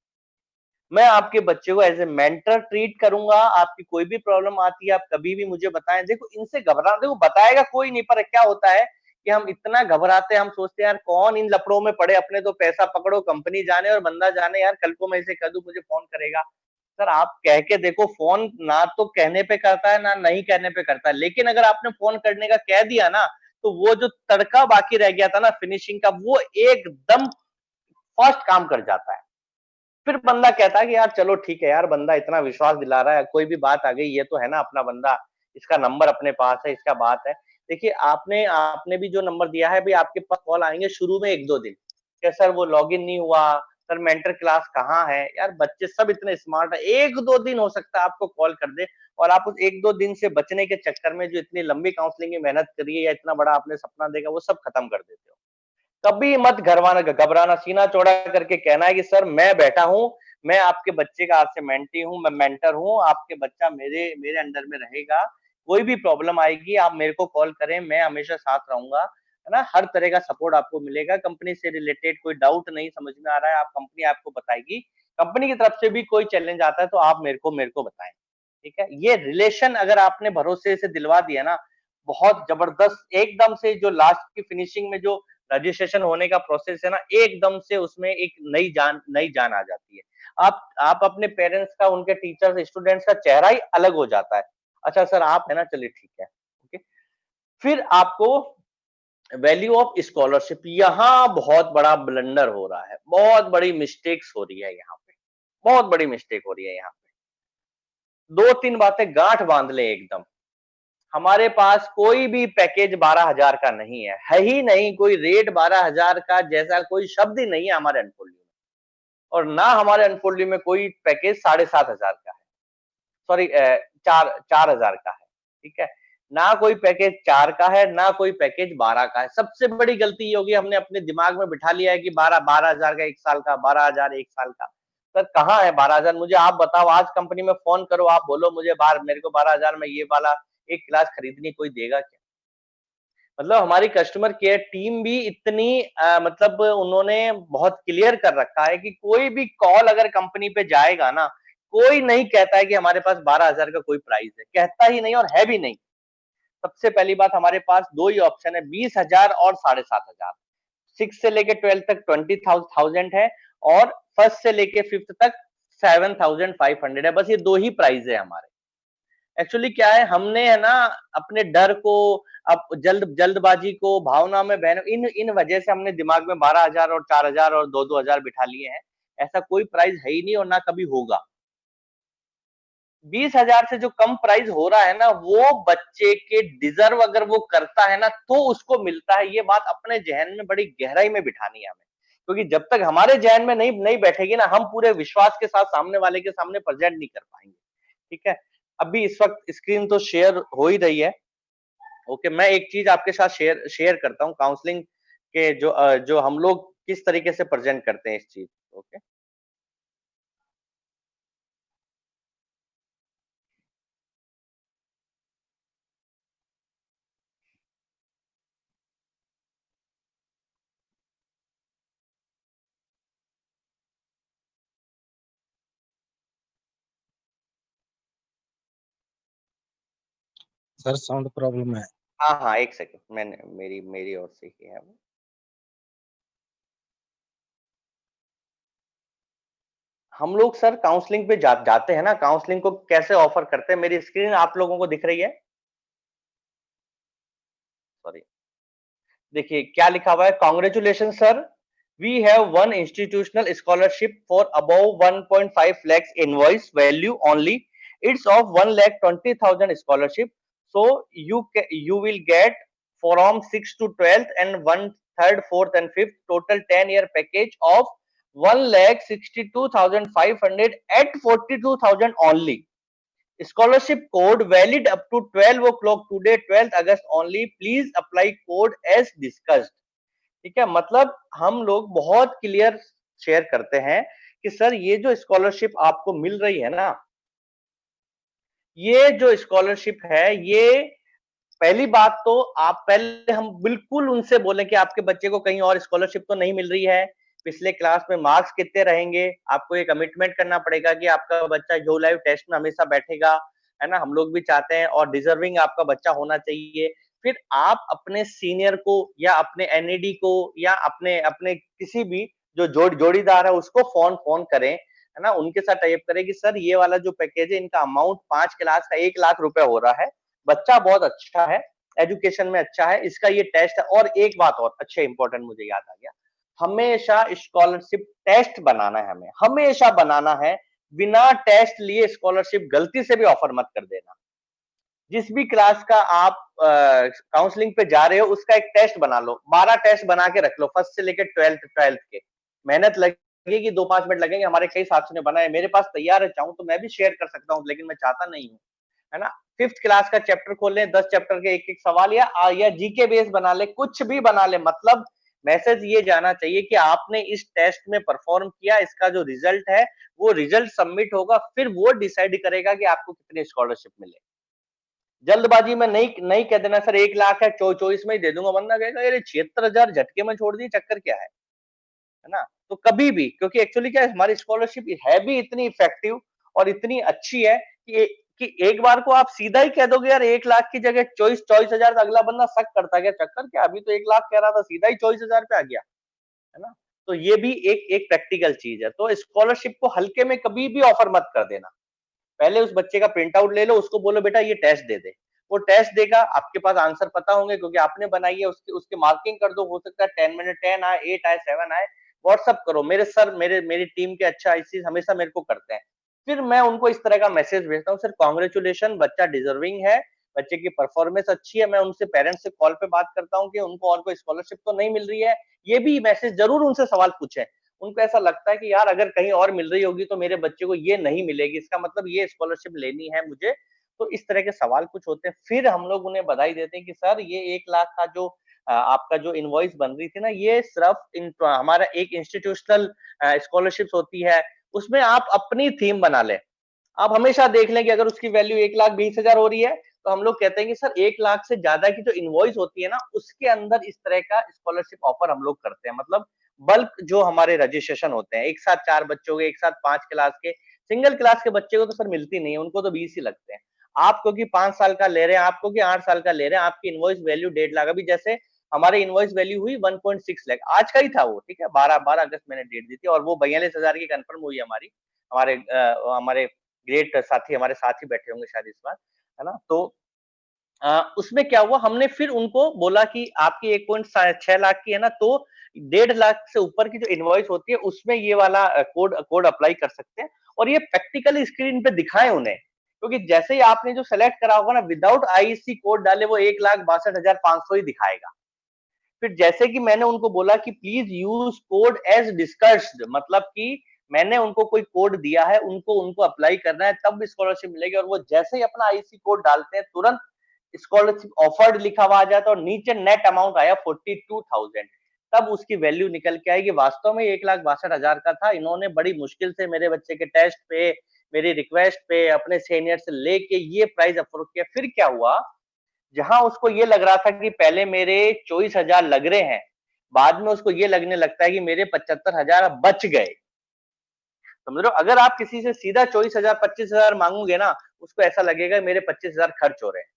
मैं आपके बच्चे को एज ए मेंटर ट्रीट करूंगा। आपकी कोई भी प्रॉब्लम आती है, आप कभी भी मुझे बताएं। देखो, इनसे घबरा, देखो बताएगा कोई नहीं, पर क्या होता है कि हम इतना घबराते हैं, हम सोचते हैं यार कौन इन लफड़ों में पड़े, अपने तो पैसा पकड़ो, कंपनी जाने और बंदा जाने, यार कल को मैं इसे कह दूं मुझे फोन करेगा। सर आप कह के देखो, फोन ना तो कहने पे करता है ना नहीं कहने पे करता है, लेकिन अगर आपने फोन करने का कह दिया ना, तो वो जो तड़का बाकी रह गया था ना फिनिशिंग का, वो एकदम फर्स्ट काम कर जाता है। फिर बंदा कहता है कि यार चलो ठीक है यार, बंदा इतना विश्वास दिला रहा है, कोई भी बात आ गई, ये तो है ना अपना बंदा, इसका नंबर अपने पास है, इसका बात है। देखिए, आपने आपने भी जो नंबर दिया है, भाई आपके पास कॉल आएंगे शुरू में 1-2 दिन, क्या सर वो लॉगिन नहीं हुआ, सर मेंटर क्लास कहाँ है। यार बच्चे सब इतने स्मार्ट है, 1-2 दिन हो सकता है आपको कॉल कर दे, और आप उस 1-2 दिन से बचने के चक्कर में जो इतनी लंबी काउंसलिंग की मेहनत करी है, या इतना बड़ा आपने सपना देखा, वो सब खत्म कर देते हो। कभी मत घबराना, सीना चौड़ा करके कहना है कि सर मैं बैठा हूँ, मैं आपके बच्चे का आज से मेंटी हूँ, मैं मेंटर हूँ, आपके बच्चा मेरे मेरे अंडर में रहेगा। कोई भी प्रॉब्लम आएगी आप मेरे को कॉल करें, मैं हमेशा साथ रहूंगा, है ना? हर तरह का सपोर्ट आपको मिलेगा। कंपनी से रिलेटेड कोई डाउट नहीं समझ में आ रहा है, आप कंपनी आपको बताएगी। कंपनी की तरफ से भी कोई चैलेंज आता है तो आप मेरे को बताएं। ठीक है, ये रिलेशन अगर आपने भरोसे से दिलवा दिया ना, बहुत जबरदस्त, एकदम से जो लास्ट की फिनिशिंग में जो रजिस्ट्रेशन होने का प्रोसेस है ना, एकदम से उसमें एक नई जान आ जाती है। आप अपने पेरेंट्स का, उनके टीचर्स, स्टूडेंट्स का चेहरा ही अलग हो जाता है। अच्छा सर आप है ना, चलिए ठीक है। ओके, फिर आपको वैल्यू ऑफ स्कॉलरशिप, यहाँ बहुत बड़ा ब्लंडर हो रहा है, बहुत बड़ी मिस्टेक्स हो रही है यहाँ पे, बहुत बड़ी मिस्टेक हो रही है यहाँ पे। 2-3 बातें गांठ बांध ले एकदम। हमारे पास कोई भी पैकेज 12,000 का नहीं है ही नहीं, कोई रेट 12,000 का जैसा कोई शब्द ही नहीं है हमारे अनफोल्ड में। और ना हमारे अनफोल्डी में कोई पैकेज 7,500 का है, सॉरी 4,000 का है, ठीक है। ना कोई पैकेज 4 का है, ना कोई पैकेज 12 का है। सबसे बड़ी गलती ये होगी, हमने अपने दिमाग में बिठा लिया है कि 12,000 का 1 साल का, 12,000 1 साल का। सर कहाँ है 12,000? मुझे आप बताओ, आज कंपनी में फोन करो, आप बोलो मुझे मेरे को 12,000 में ये वाला एक क्लास खरीदनी, कोई देगा क्या? मतलब हमारी कस्टमर केयर टीम भी इतनी मतलब उन्होंने बहुत क्लियर कर रखा है कि कोई भी कॉल अगर कंपनी पे जाएगा ना, कोई नहीं कहता है कि हमारे पास 12,000 का कोई प्राइस है, कहता ही नहीं और है भी नहीं। सबसे पहली बात, हमारे पास 2 ही ऑप्शन है, 20,000 और 7,500। 6 से लेके 12 तक 20,000 है और फर्स्ट से लेके 5th तक 7,500 है। बस ये 2 ही प्राइस है हमारे। एक्चुअली क्या है, हमने है ना अपने डर को, अब जल्दबाजी को, भावना में बहन, इन वजह से हमने दिमाग में 12,000 और 4,000 और 2,000 बिठा लिए हैं। ऐसा कोई प्राइस है ही नहीं और ना कभी होगा। 20,000 से जो कम प्राइस हो रहा है ना, वो बच्चे के डिजर्व अगर वो करता है ना तो उसको मिलता है। ये बात अपने जहन में बड़ी गहराई में बिठानी है हमें, क्योंकि जब तक हमारे जहन में नहीं नहीं बैठेगी ना, हम पूरे विश्वास के साथ सामने वाले के सामने प्रेजेंट नहीं कर पाएंगे। ठीक है, अभी इस वक्त स्क्रीन तो शेयर हो ही रही है। ओके, मैं एक चीज आपके साथ शेयर करता हूँ, काउंसलिंग के जो हम लोग किस तरीके से प्रेजेंट करते हैं इस चीज। ओके, सर साउंड प्रॉब्लम है। हाँ हाँ, एक सेकंड, मैंने मेरी ओर से ही है वो। हम लोग सर काउंसलिंग पे जाते हैं ना, काउंसलिंग को कैसे ऑफर करते हैं, मेरी स्क्रीन आप लोगों को दिख रही है? सॉरी, देखिए क्या लिखा हुआ है, congratulation sir, we have one institutional scholarship for above 1.5 lakhs invoice value only, it's of 1,20,000 scholarship, so you will get from 6 to 12th and 1 3rd 4th and 5th total 10-year package of 1,62,500 at 42,000 only. Scholarship code valid up to 12 o'clock today 12th August only. Please apply code as discussed. ठीक है, मतलब हम लोग बहुत clear share करते हैं कि sir ये जो स्कॉलरशिप आपको मिल रही है ना, ये जो स्कॉलरशिप है, ये पहली बात तो आप पहले हम बिल्कुल उनसे बोले कि आपके बच्चे को कहीं और स्कॉलरशिप तो नहीं मिल रही है, पिछले क्लास में मार्क्स कितने रहेंगे, आपको ये कमिटमेंट करना पड़ेगा कि आपका बच्चा जो लाइव टेस्ट में हमेशा बैठेगा, है ना, हम लोग भी चाहते हैं, और डिजर्विंग आपका बच्चा होना चाहिए। फिर आप अपने सीनियर को या अपने एनईडी को या अपने अपने किसी भी जो जोड़ीदार है उसको फोन फोन करें, है ना, उनके साथ टाइप करें कि सर ये वाला जो पैकेज है, इनका अमाउंट 5 क्लास का 1 लाख रुपए हो रहा है, बच्चा बहुत अच्छा है, एजुकेशन में अच्छा है, इसका ये टेस्ट है। और एक बात और अच्छे इंपॉर्टेंट मुझे याद आ गया, हमेशा स्कॉलरशिप टेस्ट बनाना है, हमें हमेशा बनाना है, बिना टेस्ट लिए स्कॉलरशिप गलती से भी ऑफर मत कर देना। जिस भी क्लास का आप काउंसलिंग पे जा रहे हो उसका एक टेस्ट बना लो, 12 टेस्ट बना के रख लो, फर्स्ट से लेकर 12th के। मेहनत लगेगी, 2-5 मिनट लगेंगे, हमारे कई साथियों ने बनाए, मेरे पास तैयार है, चाहूं तो मैं भी शेयर कर सकता हूं, लेकिन मैं चाहता नहीं हूं, है ना। 5th क्लास का चैप्टर खोल ले, 10 चैप्टर के एक एक सवाल या जीके बेस बना ले, कुछ भी बना ले, मतलब मैसेज ये जाना चाहिए कि आपने इस टेस्ट में परफॉर्म किया, इसका जो रिजल्ट है वो रिजल्ट सबमिट होगा, फिर वो डिसाइड करेगा कि आपको कितनी स्कॉलरशिप मिले। जल्दबाजी में नहीं नहीं कह देना सर 1 लाख है, चौबीस में ही दे दूंगा, बंदा कहेगा ये 76,000 झटके में छोड़ दिए, चक्कर क्या है ना। तो कभी भी, क्योंकि एक्चुअली क्या है, हमारी स्कॉलरशिप है भी इतनी इफेक्टिव और इतनी अच्छी है कि एक बार को आप सीधा ही कह दोगे यार 1 लाख की जगह 24,000, तो अगला बंदा शक करता है, चक्कर क्या, अभी तो 1 लाख कह रहा था, सीधा ही 24,000 पे आ गया, है ना। तो ये भी एक एक प्रैक्टिकल चीज है, तो स्कॉलरशिप को हल्के में कभी भी ऑफर मत कर देना। पहले उस बच्चे का प्रिंट आउट ले लो, उसको बोलो बेटा ये टेस्ट दे दे, वो टेस्ट देगा, आपके पास आंसर पता होंगे क्योंकि आपने बनाई है, उसके उसके मार्किंग कर दो, हो सकता है 10 में 10 आए, 8 आए, 7 आए, व्हाट्सअप करो, मेरे सर मेरी टीम के अच्छा इस चीज हमेशा मेरे को करते हैं। फिर मैं उनको इस तरह का मैसेज भेजता हूँ, सर कांग्रेचुलेशन, बच्चा डिजर्विंग है, बच्चे की परफॉर्मेंस अच्छी है, मैं उनसे पेरेंट्स से कॉल पे बात करता हूँ कि उनको और कोई स्कॉलरशिप तो नहीं मिल रही है, ये भी मैसेज जरूर उनसे सवाल पूछे। उनको ऐसा लगता है कि यार अगर कहीं और मिल रही होगी तो मेरे बच्चे को ये नहीं मिलेगी, इसका मतलब ये स्कॉलरशिप लेनी है मुझे। तो इस तरह के सवाल कुछ होते हैं। फिर हम लोग उन्हें बधाई देते हैं कि सर ये 1 लाख का जो आपका जो इनवॉइस बन रही थी ना, ये सिर्फ हमारा एक इंस्टीट्यूशनल स्कॉलरशिप होती है, उसमें आप अपनी थीम बना लें। आप हमेशा देख लें कि अगर उसकी वैल्यू 1,20,000 हो रही है, तो हम लोग कहते हैं कि सर 1 लाख से ज्यादा की जो इनवॉइस होती है ना, उसके अंदर इस तरह का स्कॉलरशिप ऑफर हम लोग करते हैं। मतलब बल्क जो हमारे रजिस्ट्रेशन होते हैं, एक साथ 4 बच्चों के, एक साथ 5 क्लास के, सिंगल क्लास के बच्चे को तो सर मिलती नहीं है, उनको तो 20 ही लगते हैं। आप क्योंकि 5 साल का ले रहे हैं, आप क्योंकि 8 साल का ले रहे हैं, आपकी इनवॉइस वैल्यू 1.5 लाख, अभी जैसे हमारे इनवॉइस वैल्यू हुई 1.6 लाख, आज का ही था वो, ठीक है, 12 अगस्त मैंने डेट दी थी, और वो 42,000 की कंफर्म हुई हमारी। हमारे ग्रेट साथी हमारे साथ ही बैठे होंगे शायद इस बार, है ना? तो उसमें क्या हुआ, हमने फिर उनको बोला कि आपकी 1.6 लाख की है ना, तो 1.5 लाख से ऊपर की जो इनवॉइस होती है उसमें ये वाला कोड कोड अप्लाई कर सकते हैं, और ये प्रैक्टिकली स्क्रीन पे दिखाएं उन्हें, क्योंकि जैसे ही आपने जो सेलेक्ट करा होगा ना, विदाउट आईसी कोड डाले वो 1,62,500 ही दिखाएगा। फिर जैसे कि मैंने उनको बोला कि please use code as discussed, मतलब कि मैंने उनको कोई कोड दिया है, उनको उनको अप्लाई करना है, तब स्कॉलरशिप मिलेगी। और वो जैसे ही अपना आईसी कोड डालते हैं, तुरंत स्कॉलरशिप ऑफर्ड लिखा हुआ आ जाता है, और नीचे नेट अमाउंट आया 42,000। तब उसकी वैल्यू निकल के आएगी, वास्तव में 1,62,000 का था। इन्होंने बड़ी मुश्किल से मेरे बच्चे के टेस्ट पे, मेरी रिक्वेस्ट पे, अपने सीनियर से लेके ये प्राइस अप्रूव किया। फिर क्या हुआ, जहां उसको ये लग रहा था कि पहले मेरे 24,000 लग रहे हैं, बाद में उसको ये लगने लगता है कि मेरे 75,000 अब बच गए। समझ रहे हो? अगर आप किसी से सीधा 24,000 25,000 मांगोगे ना, उसको ऐसा लगेगा मेरे 25,000 खर्च हो रहे हैं।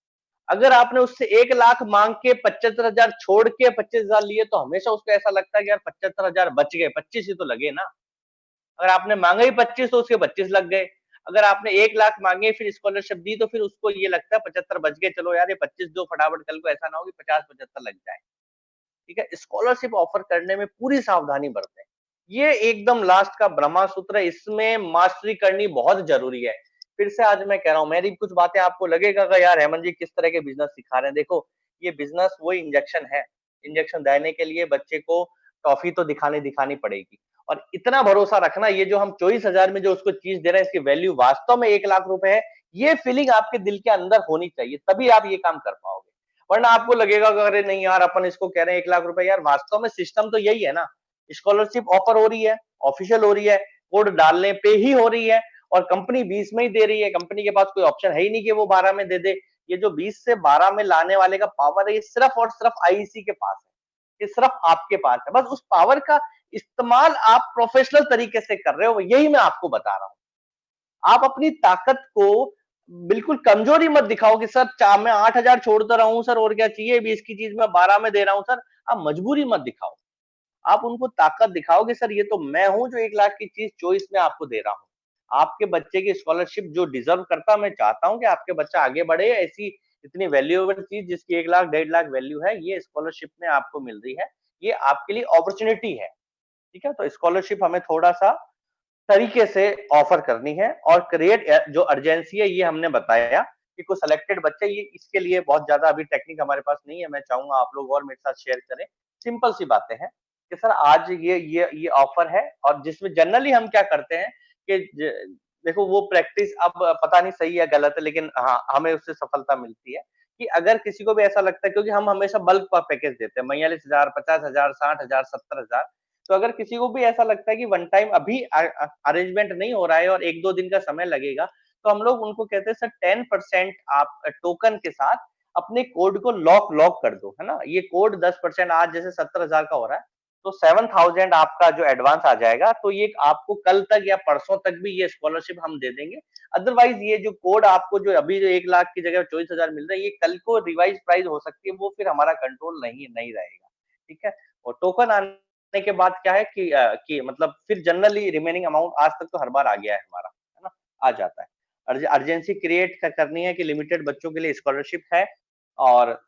अगर आपने उससे 1 लाख मांग के 75,000 छोड़ के 25,000 लिए, तो हमेशा उसको ऐसा लगता है कि यार 75,000 बच गए, 25 ही तो लगे ना। अगर आपने मांगे ही 25 तो उसके 25 लग गए। अगर आपने 1 लाख मांगे फिर स्कॉलरशिप दी, तो फिर उसको ये लगता है 75 बच गए, चलो यार ये 25 दो फटाफट, कल को ऐसा ना हो कि 50-75 लग जाए। ठीक है, स्कॉलरशिप ऑफर करने में पूरी सावधानी बरतें। ये एकदम लास्ट का ब्रह्मासूत्र है, इसमें मास्टरी करनी बहुत जरूरी है। फिर से आज मैं कह रहा हूँ, मेरी कुछ बातें आपको लगेगा कि यार हेमंत जी किस तरह के बिजनेस सिखा रहे हैं। देखो, ये बिजनेस वही इंजेक्शन है, इंजेक्शन देने के लिए बच्चे को टॉफी तो दिखानी दिखानी पड़ेगी, और इतना भरोसा रखना, ये जो हम 24,000 में जो उसको चीज दे रहे हैं, इसकी वैल्यू वास्तव में 1 लाख रुपए है, ये फीलिंग आपके दिल के अंदर होनी चाहिए, तभी आप ये काम कर पाओगे। वरना आपको लगेगा कि अरे नहीं यार, अपन इसको कह रहे हैं 1 लाख रुपए, यार वास्तव में सिस्टम तो यही है ना, स्कॉलरशिप ऑफर हो रही है, ऑफिशियल हो रही है, कोड डालने पे ही हो रही है, और कंपनी 20 में ही दे रही है, कंपनी के पास कोई ऑप्शन है ही नहीं कि वो 12 में दे दे। ये जो 20 से 12 में लाने वाले का पावर है, ये सिर्फ और सिर्फ आईईसी के पास है, ये सिर्फ आपके पास है। बस उस पावर का इस्तेमाल आप प्रोफेशनल तरीके से कर रहे हो, यही मैं आपको बता रहा हूं। आप अपनी ताकत को बिल्कुल कमजोरी मत दिखाओ कि सर मैं 8,000 छोड़ तो रहा हूं सर, और क्या चाहिए, 20 की चीज मैं 12 में दे रहा हूं सर। आप मजबूरी मत दिखाओ, आप उनको ताकत दिखाओ कि सर ये तो मैं हूं जो 1 लाख की चीज चॉइस में आपको दे रहा हूं। आपके बच्चे की स्कॉलरशिप जो डिजर्व करता, मैं चाहता हूं कि आपके बच्चा आगे बढ़े, ऐसी इतनी वैल्यूएबल चीज जिसकी 1 लाख 1.5 लाख वैल्यू है, ये स्कॉलरशिप में आपको मिल रही है। ये आपके लिए अपॉर्चुनिटी है। ठीक है, तो स्कॉलरशिप हमें थोड़ा सा तरीके से ऑफर करनी है, और क्रिएट जो अर्जेंसी है ये हमने बताया कि कुछ सिलेक्टेड बच्चे, ये इसके लिए बहुत ज्यादा अभी टेक्निक हमारे पास नहीं है, मैं चाहूंगा आप लोग और मेरे साथ शेयर करें। सिंपल सी बातें हैं कि सर आज ये ऑफर है, और जिसमें जनरली हम क्या करते हैं कि देखो वो प्रैक्टिस अब पता नहीं सही है गलत है, लेकिन हाँ हमें उससे सफलता मिलती है कि अगर किसी को भी ऐसा लगता है, क्योंकि हम हमेशा बल्क का पैकेज देते हैं, 42,000 50,000 60,000 70,000, तो अगर किसी को भी ऐसा लगता है कि वन टाइम अभी अरेंजमेंट नहीं हो रहा है और 1-2 दिन का समय लगेगा, तो हम लोग उनको कहते हैं सर 10% आप टोकन के साथ अपने कोड को लॉक कर दो, है ना? ये कोड 10% आज जैसे 70,000 का हो रहा है, तो 7,000 आपका जो एडवांस आ जाएगा, तो ये आपको कल तक या परसों तक भी ये स्कॉलरशिप हम दे देंगे। अदरवाइज ये जो कोड आपको जो अभी जो 1 लाख की जगह 24,000 मिल रहा है, ये कल को रिवाइज प्राइस हो सकती है, वो फिर हमारा कंट्रोल नहीं नहीं रहेगा। ठीक है? और टोकन आने के बाद क्या है कि मतलब फिर जनरली रिमेनिंग अमाउंट आज तक तो हर बार आ गया है हमारा, है ना? आ जाता है। अर्जेंसी क्रिएट करनी है कि लिमिटेड बच्चों के लिए स्कॉलरशिप है, और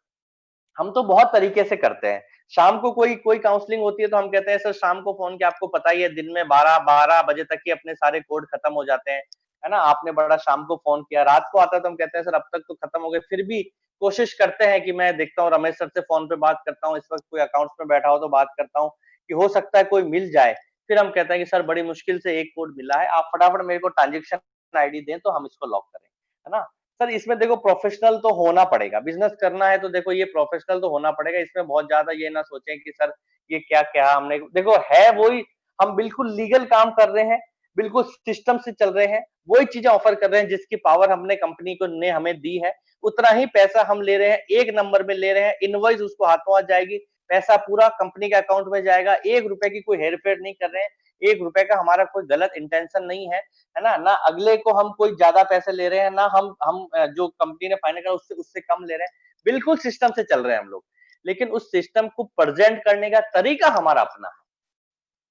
हम तो बहुत तरीके से करते हैं। शाम को कोई कोई काउंसलिंग होती है तो हम कहते हैं सर शाम को फोन किया, आपको पता ही है दिन में 12 बजे तक ही अपने सारे कोड खत्म हो जाते हैं, है ना? आपने बड़ा शाम को फोन किया, रात को आता है तो हम कहते हैं सर अब तक तो खत्म हो गए, फिर भी कोशिश करते हैं कि मैं देखता हूँ रमेश सर से फोन पे बात करता हूँ, इस वक्त कोई अकाउंट्स में बैठा हो तो बात करता हूँ कि हो सकता है कोई मिल जाए। फिर हम कहते हैं कि सर बड़ी मुश्किल से एक कोड मिला है, आप फटाफट मेरे को ट्रांजेक्शन आईडी दें तो हम इसको लॉक करें, है ना? सर इसमें देखो प्रोफेशनल तो होना पड़ेगा, बिजनेस करना है तो देखो ये प्रोफेशनल तो होना पड़ेगा, इसमें बहुत ज्यादा ये ना सोचें कि सर ये क्या क्या हमने, देखो है वही, हम बिल्कुल लीगल काम कर रहे हैं, बिल्कुल सिस्टम से चल रहे हैं, वही चीजें ऑफर कर रहे हैं जिसकी पावर हमने कंपनी को ने हमें दी है, उतना ही पैसा हम ले रहे हैं, एक नंबर में ले रहे हैं, इनवॉइस उसको हाथों हाथ जाएगी, पैसा पूरा कंपनी के अकाउंट में जाएगा, 1 रुपए की कोई हेरफेर नहीं कर रहे हैं, 1 रुपए का हमारा कोई गलत इंटेंशन नहीं है ना? ना अगले को हम कोई ज्यादा पैसे ले रहे हैं, ना हम जो कंपनी ने फाइनल करा उससे उससे कम ले रहे हैं, बिल्कुल सिस्टम से चल रहे हैं हम लोग, लेकिन उस सिस्टम को प्रेजेंट करने का तरीका हमारा अपना है,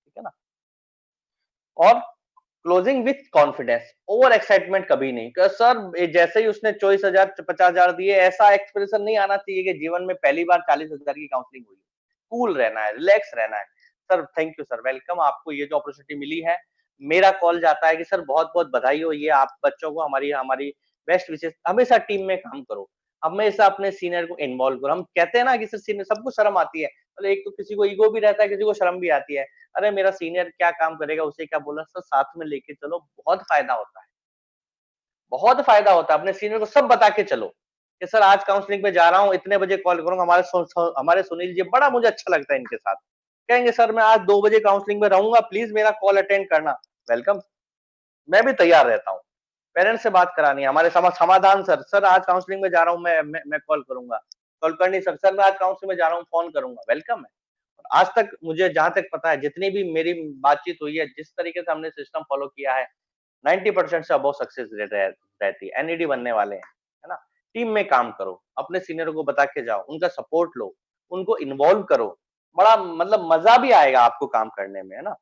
ठीक है ना? और closing with confidence, over excitement कभी नहीं, सर जैसे ही उसने 24,000 50,000 दिए, ऐसा एक्सप्रेशन नहीं आना चाहिए कि जीवन में पहली बार 40,000 की काउंसलिंग हुई। कूल रहना है, रिलैक्स रहना है। Sir thank you sir, welcome, आपको ये जो अपॉर्चुनिटी मिली है, मेरा कॉल जाता है कि सर बहुत बहुत बधाई हो, ये आप बच्चों को हमारी हमारी बेस्ट विशेष, हमेशा टीम में काम करो, हमेशा अपने सीनियर को इन्वॉल्व करो। हम कहते हैं ना कि सर सीनियर, सबको शर्म आती है, मतलब एक तो किसी को ईगो भी रहता है, किसी को शर्म भी आती है, अरे मेरा सीनियर क्या काम करेगा, उसे क्या बोला, सर साथ में लेके चलो, बहुत फायदा होता है, बहुत फायदा होता है, अपने सीनियर को सब बता के चलो कि सर आज काउंसलिंग पे जा रहा हूँ, इतने बजे कॉल करूंगा, हमारे सुनील जी बड़ा मुझे अच्छा लगता है इनके साथ, कहेंगे सर मैं आज 2 बजे काउंसलिंग में रहूंगा, प्लीज मेरा कॉल अटेंड करना, वेलकम, मैं भी तैयार रहता हूँ, पेरेंट्स से बात करानी है, हमारे समाधान, सर सर आज काउंसलिंग में जा रहा हूँ, मैं कॉल करूंगा, कॉल करनी, सर सर मैं आज काउंसलिंग में जा रहा हूँ, फोन करूंगा, वेलकम है। आज तक मुझे जहां तक पता है, जितनी भी मेरी बातचीत हुई है, जिस तरीके से हमने सिस्टम फॉलो किया है, 90% से अबव सक्सेस रेट रहती है, एनईडी बनने वाले हैं, है ना? टीम में काम करो, अपने सीनियर को बता के जाओ, उनका सपोर्ट लो, उनको इन्वॉल्व करो, बड़ा मतलब मजा भी आएगा आपको काम करने में, है ना?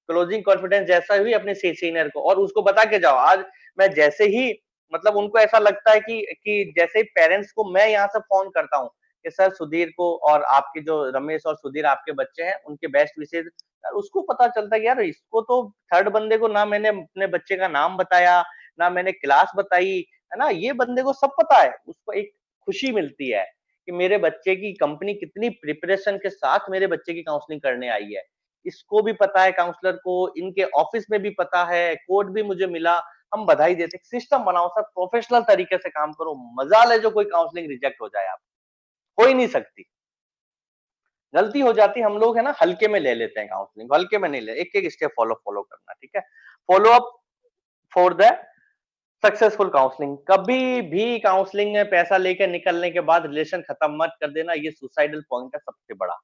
क्लोजिंग कॉन्फिडेंस जैसा हुई अपने सीनियर को, और उसको बता के जाओ, आज मैं जैसे ही, मतलब उनको ऐसा लगता है कि जैसे ही पेरेंट्स को मैं यहाँ से फोन करता हूँ कि सर सुधीर को, और आपके जो रमेश और सुधीर आपके बच्चे हैं, उनके बेस्ट विशेष, उसको पता चलता है कि यार इसको तो थर्ड बंदे को ना मैंने अपने बच्चे का नाम बताया, ना मैंने क्लास बताई, है ना? ये बंदे को सब पता है, उसको एक खुशी मिलती है कि मेरे बच्चे की कंपनी कितनी प्रिपरेशन के साथ मेरे बच्चे की काउंसलिंग करने आई है, इसको भी पता है, काउंसलर को, इनके ऑफिस में भी पता है, कोड भी मुझे मिला, हम बधाई देते। सिस्टम बनाओ सर, प्रोफेशनल तरीके से काम करो, मजा ले जो कोई काउंसलिंग रिजेक्ट हो जाए, आप हो ही नहीं सकती, गलती हो जाती, हम लोग है ना हल्के में ले लेते हैं काउंसलिंग, हल्के में नहीं ले, एक एक स्टेप फॉलो करना, ठीक है? Follow up for the successful counselling, कभी भी काउंसलिंग में पैसा लेकर निकलने के बाद रिलेशन खत्म मत कर देना, ये सुसाइडल पॉइंट है सबसे बड़ा।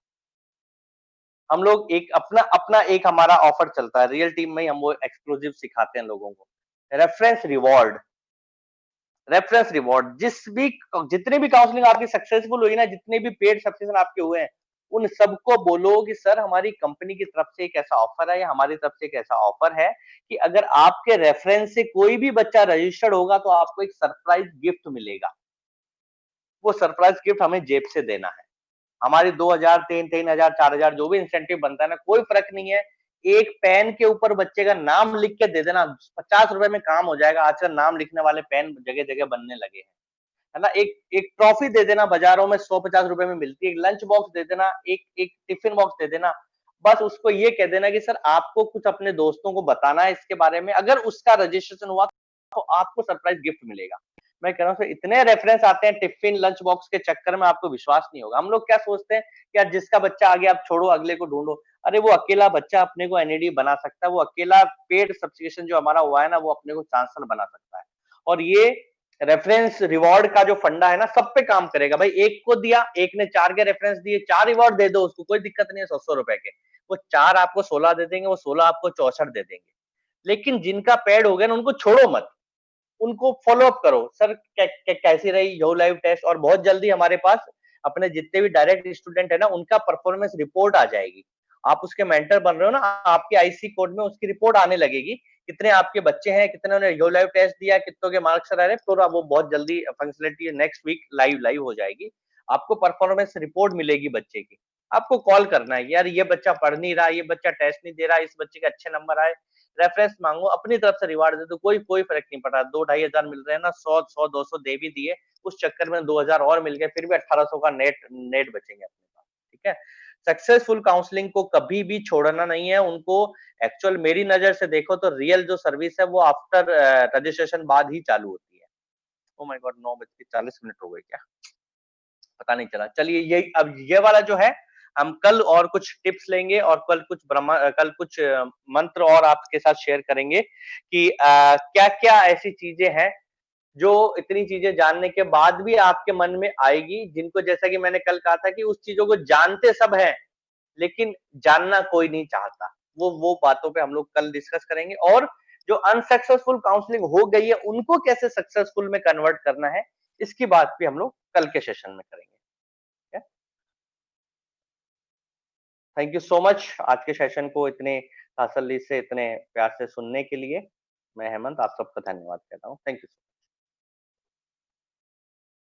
हम लोग एक अपना अपना एक हमारा ऑफर चलता है रियल टीम में ही, हम वो एक्सक्लूसिव सिखाते हैं लोगों को, रेफरेंस रिवॉर्ड, रेफरेंस रिवॉर्ड, जितने भी काउंसलिंग आपकी सक्सेसफुल हुई ना, जितने भी पेड सब्सक्रिप्शन आपके हुए हैं, उन सबको बोलो कि सर हमारी कंपनी की तरफ से एक ऐसा ऑफर है, या हमारी तरफ से एक ऐसा ऑफर है कि अगर आपके रेफरेंस से कोई भी बच्चा रजिस्टर्ड होगा तो आपको एक सरप्राइज गिफ्ट मिलेगा, वो सरप्राइज गिफ्ट हमें जेब से देना है, हमारी 2,000 3,000 4,000 जो भी इंसेंटिव बनता है ना, कोई फर्क नहीं है, एक पेन के ऊपर बच्चे का नाम लिख के दे देना, 50 रुपए में काम हो जाएगा, आजकल नाम लिखने वाले पेन जगह जगह बनने लगे हैं, है ना? एक एक ट्रॉफी दे देना, बाजारों में 150 रुपए में मिलती है, एक लंच बॉक्स दे देना, एक एक टिफिन बॉक्स दे देना, बस उसको ये कह देना कि सर आपको कुछ अपने दोस्तों को बताना है इसके बारे में, अगर उसका रजिस्ट्रेशन हुआ तो आपको सरप्राइज गिफ्ट मिलेगा। मैं कह रहा हूँ सर इतने रेफरेंस आते हैं टिफिन लंच बॉक्स के चक्कर में, आपको विश्वास नहीं होगा। हम लोग क्या सोचते हैं कि यार जिसका बच्चा आ गया आप छोड़ो, अगले को ढूंढो, अरे वो अकेला बच्चा अपने को एनईडी बना सकता है, वो अकेला पेड सब्सक्रिप्शन जो हमारा हुआ है ना, वो अपने को चांसलर बना सकता है। और ये रेफरेंस रिवॉर्ड का जो फंडा है ना, सब पे काम करेगा भाई, एक को दिया, एक ने 4 के रेफरेंस दिए, 4 रिवॉर्ड दे दो उसको, कोई दिक्कत नहीं है, 100 रुपए के, वो 4 आपको 16 दे देंगे, वो 16 आपको 64 दे देंगे। लेकिन जिनका पेड हो गया ना, उनको छोड़ो मत, उनको फॉलो अप करो, सर कैसी रही यो लाइव टेस्ट, और बहुत जल्दी हमारे पास अपने जितने भी डायरेक्ट स्टूडेंट है ना, उनका परफॉर्मेंस रिपोर्ट आ जाएगी, आप उसके मेंटर बन रहे हो ना, आपके आईसी कोड में उसकी रिपोर्ट आने लगेगी, कितने आपके बच्चे हैं, कितने ने यो लाइव टेस्ट दिया, कितनों के मार्क्स आ रहे हैं, पूरा वो बहुत जल्दी फंक्शनलिटी नेक्स्ट वीक लाइव हो जाएगी, आपको परफॉर्मेंस रिपोर्ट मिलेगी बच्चे की, आपको कॉल करना है यार ये बच्चा पढ़ नहीं रहा, ये बच्चा टेस्ट नहीं दे रहा, इस बच्चे के अच्छे नंबर आए, रेफरेंस मांगो, अपनी तरफ से रिवार्ड दे दो, कोई कोई फर्क नहीं पड़ रहा, 2-2,500 मिल रहे हैं ना, 100-200 दे भी दिए, उस चक्कर में 2,000 और मिल गए, फिर भी 1,800 का नेट नेट बचेंगे अपने पास, ठीक है? सक्सेसफुल काउंसलिंग को कभी भी छोड़ना नहीं है, उनको एक्चुअल मेरी नजर से देखो तो रियल जो सर्विस है वो आफ्टर रजिस्ट्रेशन बाद ही चालू होती है। ओ माय गॉड 9:40 हो गए क्या? पता नहीं चला। चलिए ये अब ये वाला जो है हम कल और कुछ टिप्स लेंगे और कल कुछ मंत्र और आपके साथ शेयर करेंगे कि क्या-क्या ऐसी चीजें हैं जो इतनी चीजें जानने के बाद भी आपके मन में आएगी, जिनको जैसा कि मैंने कल कहा था कि उस चीजों को जानते सब हैं, लेकिन जानना कोई नहीं चाहता। वो बातों पे हम लोग कल डिस्कस करेंगे और जो अनसक्सेसफुल काउंसलिंग हो गई है, उनको कैसे सक्सेसफुल में कन्वर्ट करना है, इसकी बात भी हम लोग कल के सेशन में करेंगे। ठीक है? थैंक यू सो मच आज के सेशन को इतने तसल्ली से, इतने प्यार से सुनने के लिए। मैं हेमंत आप सबका धन्यवाद कहता हूँ। Thank you.